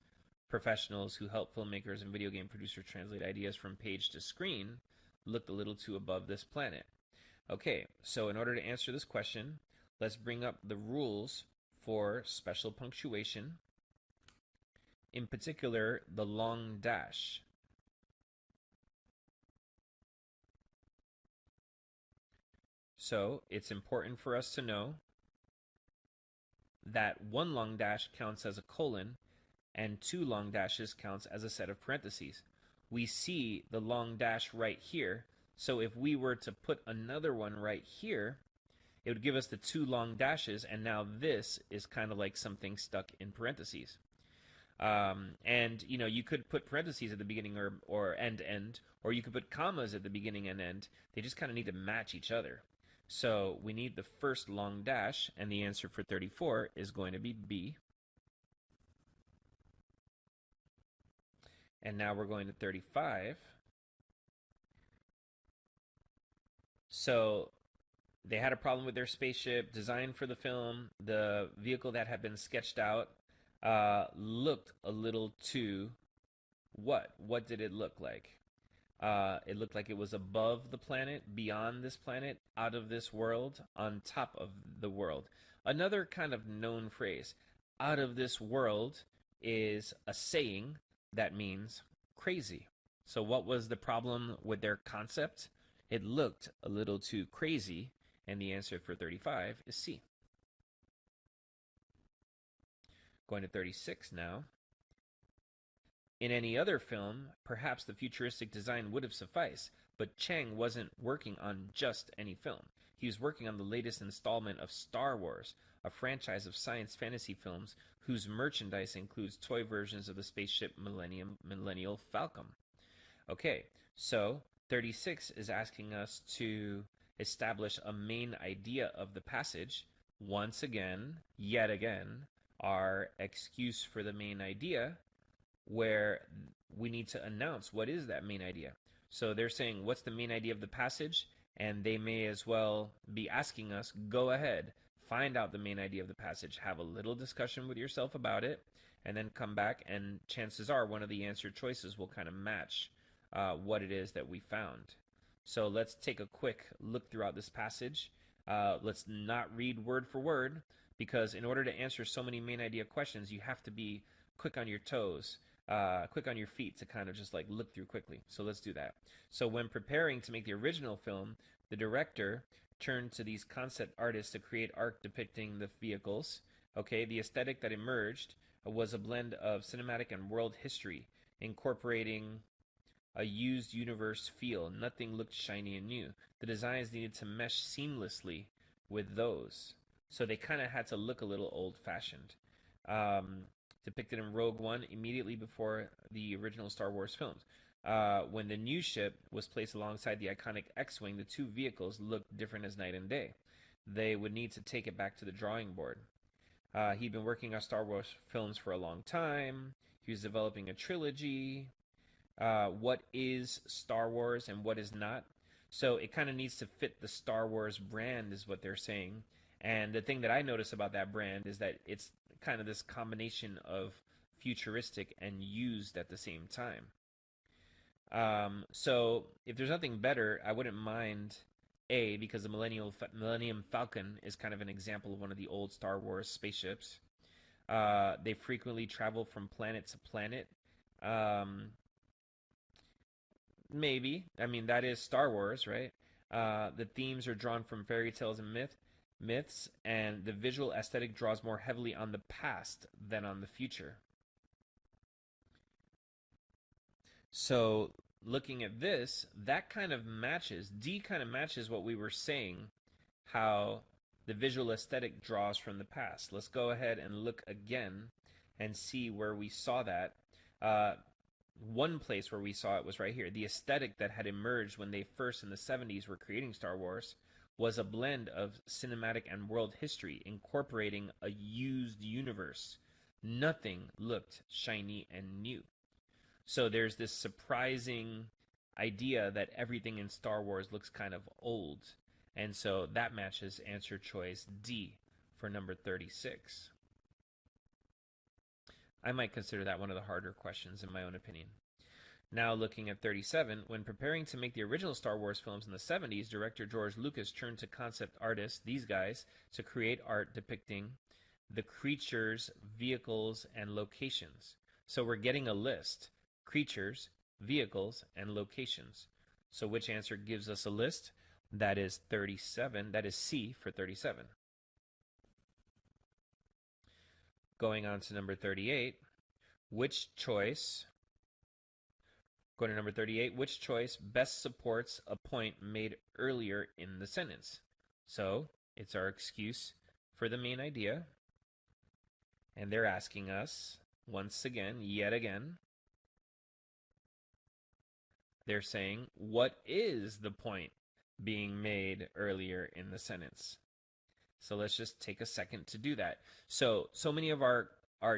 professionals who help filmmakers and video game producers translate ideas from page to screen, looked a little too above this planet. Okay, so in order to answer this question, let's bring up the rules for special punctuation, in particular, the long dash. So it's important for us to know that one long dash counts as a colon and two long dashes counts as a set of parentheses. We see the long dash right here. So if we were to put another one right here, it would give us the two long dashes, and now this is kind of like something stuck in parentheses. And you could put parentheses at the beginning or end, or you could put commas at the beginning and end. They just kind of need to match each other. So we need the first long dash, and the answer for 34 is going to be B. And now we're going to 35. So they had a problem with their spaceship, designed for the film. The vehicle that had been sketched out looked a little too what? What did it look like? It looked like it was above the planet, beyond this planet, out of this world, on top of the world. Another kind of known phrase, out of this world, is a saying that means crazy. So what was the problem with their concept? It looked a little too crazy, and the answer for 35 is C. Going to 36 now. In any other film, perhaps the futuristic design would have sufficed, but Chang wasn't working on just any film. He was working on the latest installment of Star Wars, a franchise of science fantasy films whose merchandise includes toy versions of the spaceship Millennial Falcon. Okay, so 36 is asking us to establish a main idea of the passage. Once again, yet again, our excuse for the main idea, where we need to announce what is that main idea. So they're saying, what's the main idea of the passage? And they may as well be asking us, go ahead, find out the main idea of the passage, have a little discussion with yourself about it, and then come back, and chances are one of the answer choices will kind of match what it is that we found. So let's take a quick look throughout this passage. Let's not read word for word, because in order to answer so many main idea questions, you have to be quick on your toes, quick on your feet to kind of just like look through quickly. So let's do that. So when preparing to make the original film, the director turned to these concept artists to create art depicting the vehicles. Okay, the aesthetic that emerged was a blend of cinematic and world history, incorporating a used universe feel. Nothing looked shiny and new. The designs needed to mesh seamlessly with those. So they kind of had to look a little old-fashioned. Depicted in Rogue One immediately before the original Star Wars films. When the new ship was placed alongside the iconic X-Wing, the two vehicles looked different as night and day. They would need to take it back to the drawing board. He'd been working on Star Wars films for a long time. He was developing a trilogy. What is Star Wars and what is not? So it kind of needs to fit the Star Wars brand is what they're saying. And the thing that I notice about that brand is that it's kind of this combination of futuristic and used at the same time. So if there's nothing better, I wouldn't mind A, because the Millennium Falcon is kind of an example of one of the old Star Wars spaceships. They frequently travel from planet to planet. Um, Maybe. I mean, that is Star Wars, right? The themes are drawn from fairy tales and myths, and the visual aesthetic draws more heavily on the past than on the future. So, looking at this, that kind of matches, D kind of matches what we were saying, how the visual aesthetic draws from the past. Let's go ahead and look again and see where we saw that. Uh, One place where we saw it was right here. The aesthetic that had emerged when they first in the 70s were creating Star Wars was a blend of cinematic and world history, incorporating a used universe. Nothing looked shiny and new. So there's this surprising idea that everything in Star Wars looks kind of old. And so that matches answer choice D for number 36. I might consider that one of the harder questions in my own opinion. Now looking at 37, when preparing to make the original Star Wars films in the 70s, director George Lucas turned to concept artists, these guys, to create art depicting the creatures, vehicles, and locations. So we're getting a list: creatures, vehicles, and locations. So which answer gives us a list? That is 37. That is C for 37. Going on to number 38, which choice best supports a point made earlier in the sentence? So it's our excuse for the main idea. And they're asking us, once again, yet again, they're saying, what is the point being made earlier in the sentence? So let's just take a second to do that. So many of our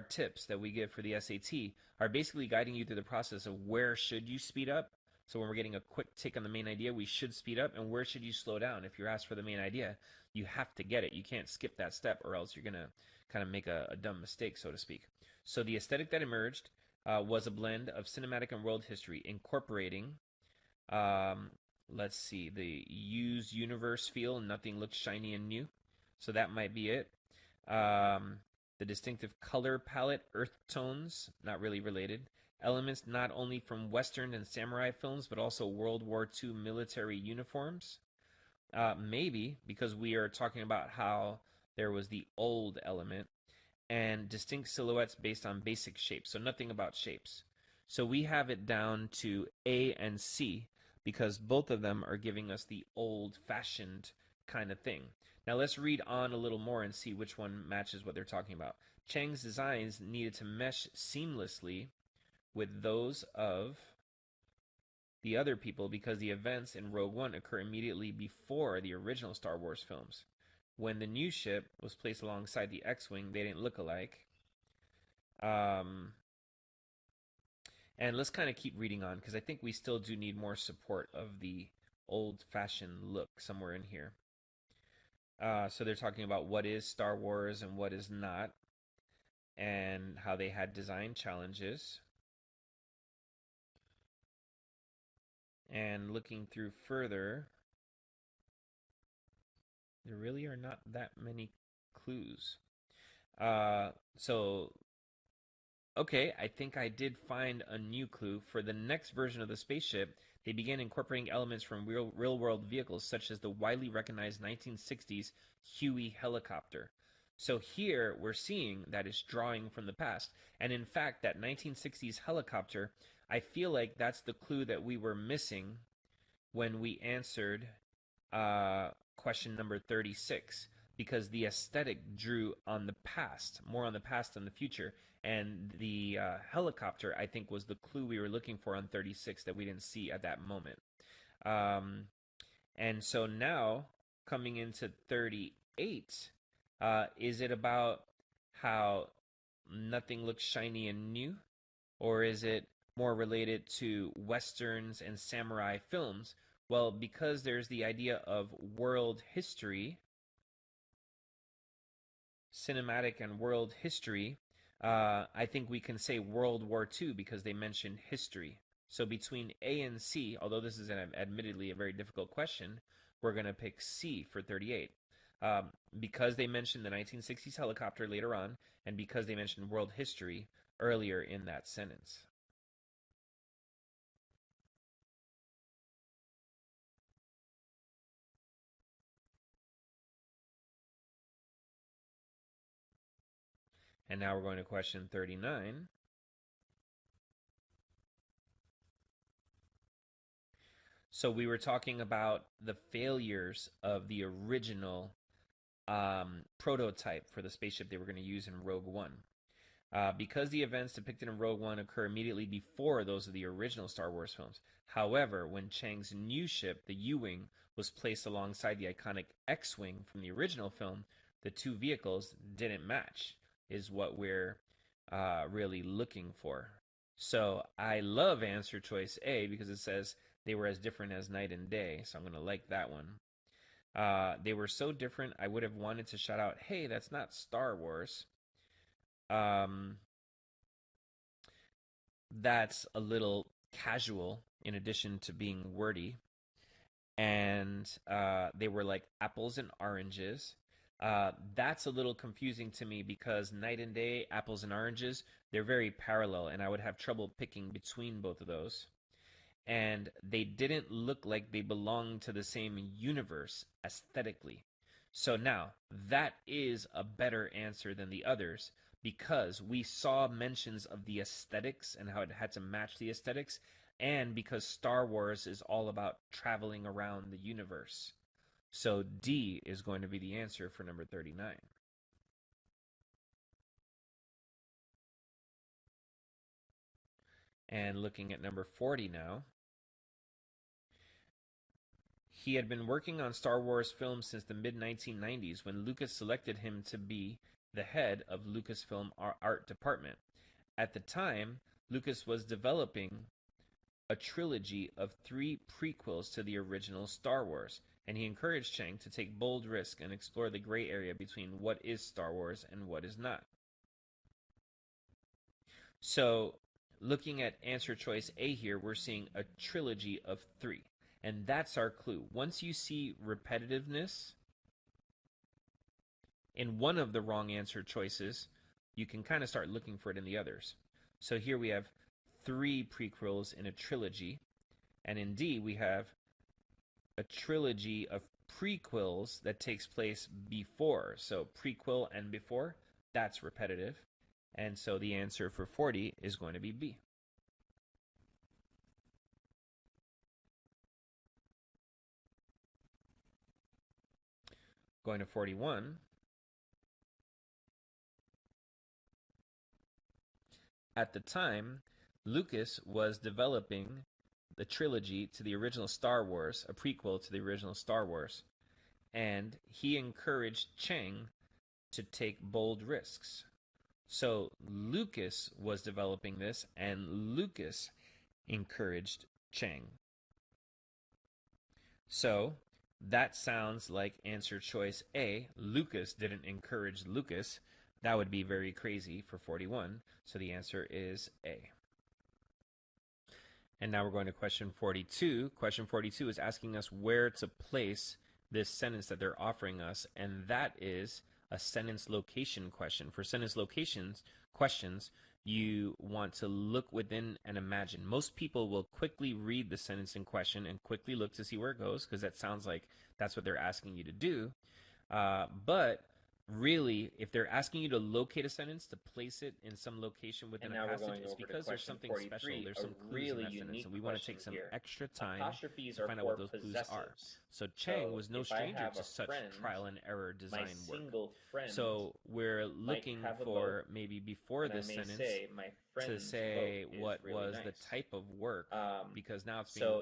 tips that we give for the SAT are basically guiding you through the process of where should you speed up. So when we're getting a quick take on the main idea, we should speed up, and where should you slow down? If you're asked for the main idea, you have to get it. You can't skip that step, or else you're going to kind of make a dumb mistake, so to speak. So the aesthetic that emerged was a blend of cinematic and world history, incorporating, let's see, the used universe feel. Nothing looks shiny and new. So that might be it. The distinctive color palette, earth tones, not really related. Elements not only from Western and samurai films, but also World War II military uniforms. Maybe because we are talking about how there was the old element, and distinct silhouettes based on basic shapes. So nothing about shapes. So we have it down to A and C because both of them are giving us the old-fashioned kind of thing. Now let's read on a little more and see which one matches what they're talking about. Chang's designs needed to mesh seamlessly with those of the other people because the events in Rogue One occur immediately before the original Star Wars films. When the new ship was placed alongside the X-Wing, they didn't look alike. And let's kind of keep reading on because I think we still do need more support of the old-fashioned look somewhere in here. So they're talking about what is Star Wars and what is not, and how they had design challenges. And looking through further, there really are not that many clues. Okay, I think I did find a new clue. For the next version of the spaceship, they began incorporating elements from real-world vehicles, such as the widely recognized 1960s Huey helicopter. So here we're seeing that it's drawing from the past. And in fact, that 1960s helicopter, I feel like that's the clue that we were missing when we answered question number 36, because the aesthetic drew on the past, more on the past than the future. And the helicopter, I think, was the clue we were looking for on 36 that we didn't see at that moment. And so now, coming into 38, is it about how nothing looks shiny and new? Or is it more related to Westerns and samurai films? Well, because there's the idea of world history, cinematic and world history, I think we can say World War II because they mentioned history. So between A and C, although this is admittedly a very difficult question, we're going to pick C for 38. because they mentioned the 1960s helicopter later on, and because they mentioned world history earlier in that sentence. And now we're going to question 39. So we were talking about the failures of the original prototype for the spaceship they were going to use in Rogue One. Because the events depicted in Rogue One occur immediately before those of the original Star Wars films. However, when Chang's new ship, the U-Wing, was placed alongside the iconic X-Wing from the original film, the two vehicles didn't match, is what we're really looking for. So I love answer choice A because it says they were as different as night and day, so I'm going to like that one. They were so different, I would have wanted to shout out, hey, that's not Star Wars. That's a little casual in addition to being wordy. And they were like apples and oranges. That's a little confusing to me because night and day, apples and oranges, they're very parallel, and I would have trouble picking between both of those. And they didn't look like they belonged to the same universe aesthetically. So now, that is a better answer than the others because we saw mentions of the aesthetics and how it had to match the aesthetics, and because Star Wars is all about traveling around the universe. So D is going to be the answer for number 39. And looking at number 40 now. He had been working on Star Wars films since the mid-1990s when Lucas selected him to be the head of Lucasfilm art department. At the time, Lucas was developing a trilogy of 3 prequels to the original Star Wars, and he encouraged Chang to take bold risks and explore the gray area between what is Star Wars and what is not. So, looking at answer choice A here, we're seeing a trilogy of 3. And that's our clue. Once you see repetitiveness in one of the wrong answer choices, you can kind of start looking for it in the others. So here we have 3 prequels in a trilogy. And in D, we have a trilogy of prequels that takes place before. So prequel and before, that's repetitive. And so the answer for 40 is going to be B. Going to 41. At the time, Lucas was developing the trilogy to the original Star Wars, a prequel to the original Star Wars, and he encouraged Chang to take bold risks. So Lucas was developing this, and Lucas encouraged Chang. So that sounds like answer choice A. Lucas didn't encourage Lucas. That would be very crazy for 41. So the answer is A. And now we're going to question 42. Question 42 is asking us where to place this sentence that they're offering us, and that is a sentence location question. For sentence locations questions, you want to look within and imagine. Most people will quickly read the sentence in question and quickly look to see where it goes because that sounds like that's what they're asking you to do. But really, if they're asking you to locate a sentence, to place it in some location within a passage, it's because there's something special. There's some clues in that sentence, and we want to take some extra time to find out what those clues are. So Chang was no stranger to such trial and error design work. So we're looking for maybe before this sentence to say what was the type of work, because now it's being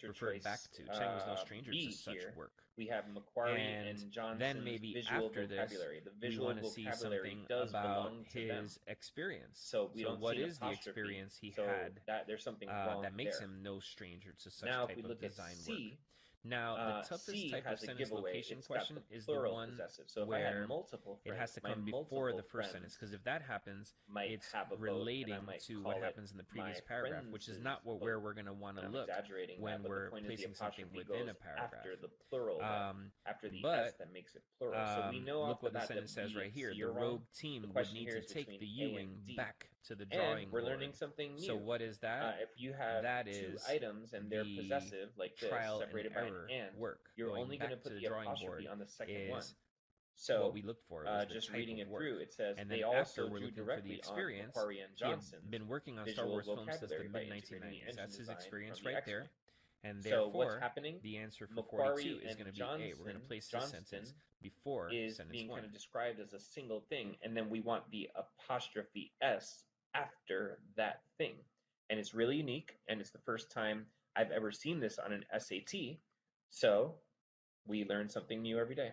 referred back to. Chang was no stranger to such work. We have Macquarie and Johnson's then maybe visual after vocabulary. this, The visual we want to see vocabulary something does about belong to them. his experience. So we don't what see an is the apostrophe. experience he So had that there's something wrong that makes there. him no stranger to such Now, if type we of look at design C, work? Now, the toughest C type of has a sentence giveaway. location It's got question the is the plural one possessive. So if I had where multiple it friends, has to my come before multiple the first sentence, friends because if that happens, might it's have a vote, and relating I might to call what it happens in the previous my paragraph, which is not friends' where vote. we're going to want to I'm look exaggerating when that, but we're the point is the placing something apostrophe within a goes paragraph. after the plural, after the But S that makes it plural. So we know look off the what the bat sentence that says B right and here. C The are wrong. rogue The team would question need here to is take between the A Ewing and D. back to the And drawing we're board. learning something new. So what is that? If you have That two is items and they're the possessive, like this, trial and separated by an error and, work. you're Going only going to back to put the the drawing apostrophe board on the second one. is So what we looked for was the just type reading of it work. through, it says And then they after also we're drew looking for the directly on experience, Macquarie and he had Johnson's been working on Star visual Wars films since the vocabulary by mid integrating the 1990s. engine That's his design experience from the right there. X-Wing. And So what's therefore, happening? the answer for Macquarie 42 is and going to be A. We're going to place this sentence Johnston before is sentence being 1. kind of described as a single thing, and then we want the apostrophe S after that thing. And it's really unique, and it's the first time I've ever seen this on an SAT. So we learn something new every day.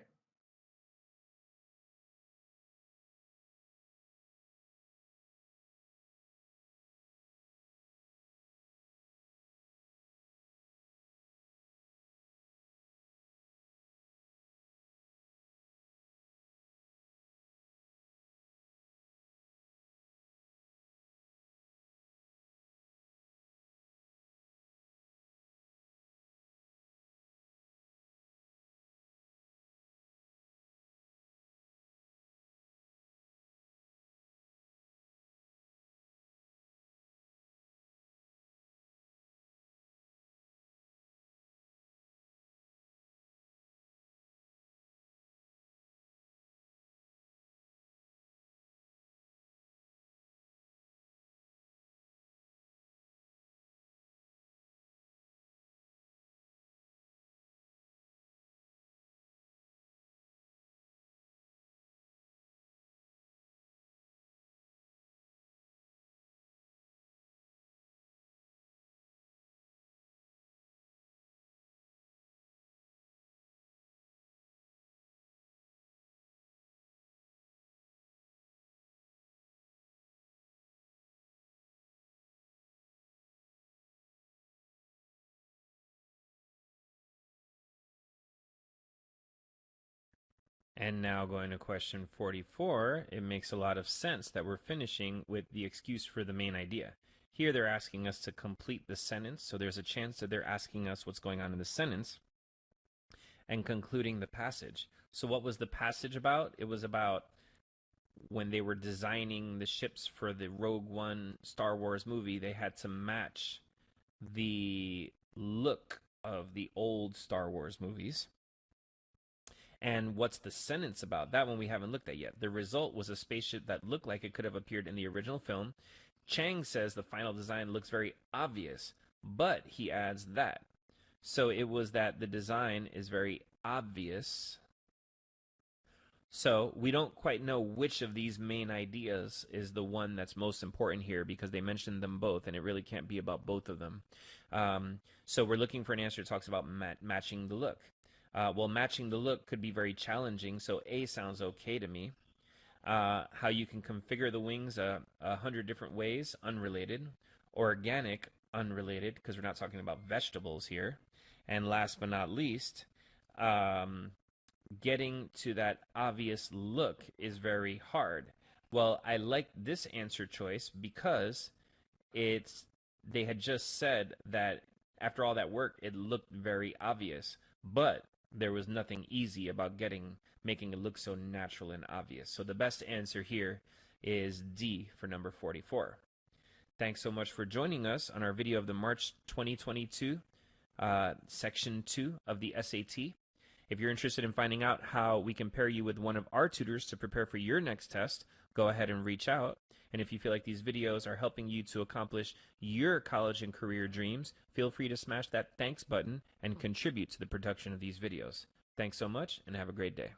And now going to question 44, it makes a lot of sense that we're finishing with the excuse for the main idea. Here they're asking us to complete the sentence, so there's a chance that they're asking us what's going on in the sentence and concluding the passage. So what was the passage about? It was about when they were designing the ships for the Rogue One Star Wars movie, they had to match the look of the old Star Wars movies. And what's the sentence about? That one we haven't looked at yet. The result was a spaceship that looked like it could have appeared in the original film. Chang says the final design looks very obvious, but he adds that. So it was that the design is very obvious. So we don't quite know which of these main ideas is the one that's most important here because they mentioned them both, and it really can't be about both of them. So we're looking for an answer that talks about matching the look. Well, matching the look could be very challenging, so A sounds okay to me. How you can configure the wings 100 different ways, unrelated. Organic, unrelated, because we're not talking about vegetables here. And last but not least, getting to that obvious look is very hard. Well, I like this answer choice because they had just said that after all that work, it looked very obvious, but there was nothing easy about making it look so natural and obvious. So the best answer here is D for number 44. Thanks so much for joining us on our video of the March 2022 Section 2 of the SAT. If you're interested in finding out how we can pair you with one of our tutors to prepare for your next test, go ahead and reach out. And if you feel like these videos are helping you to accomplish your college and career dreams, feel free to smash that thanks button and contribute to the production of these videos. Thanks so much and have a great day.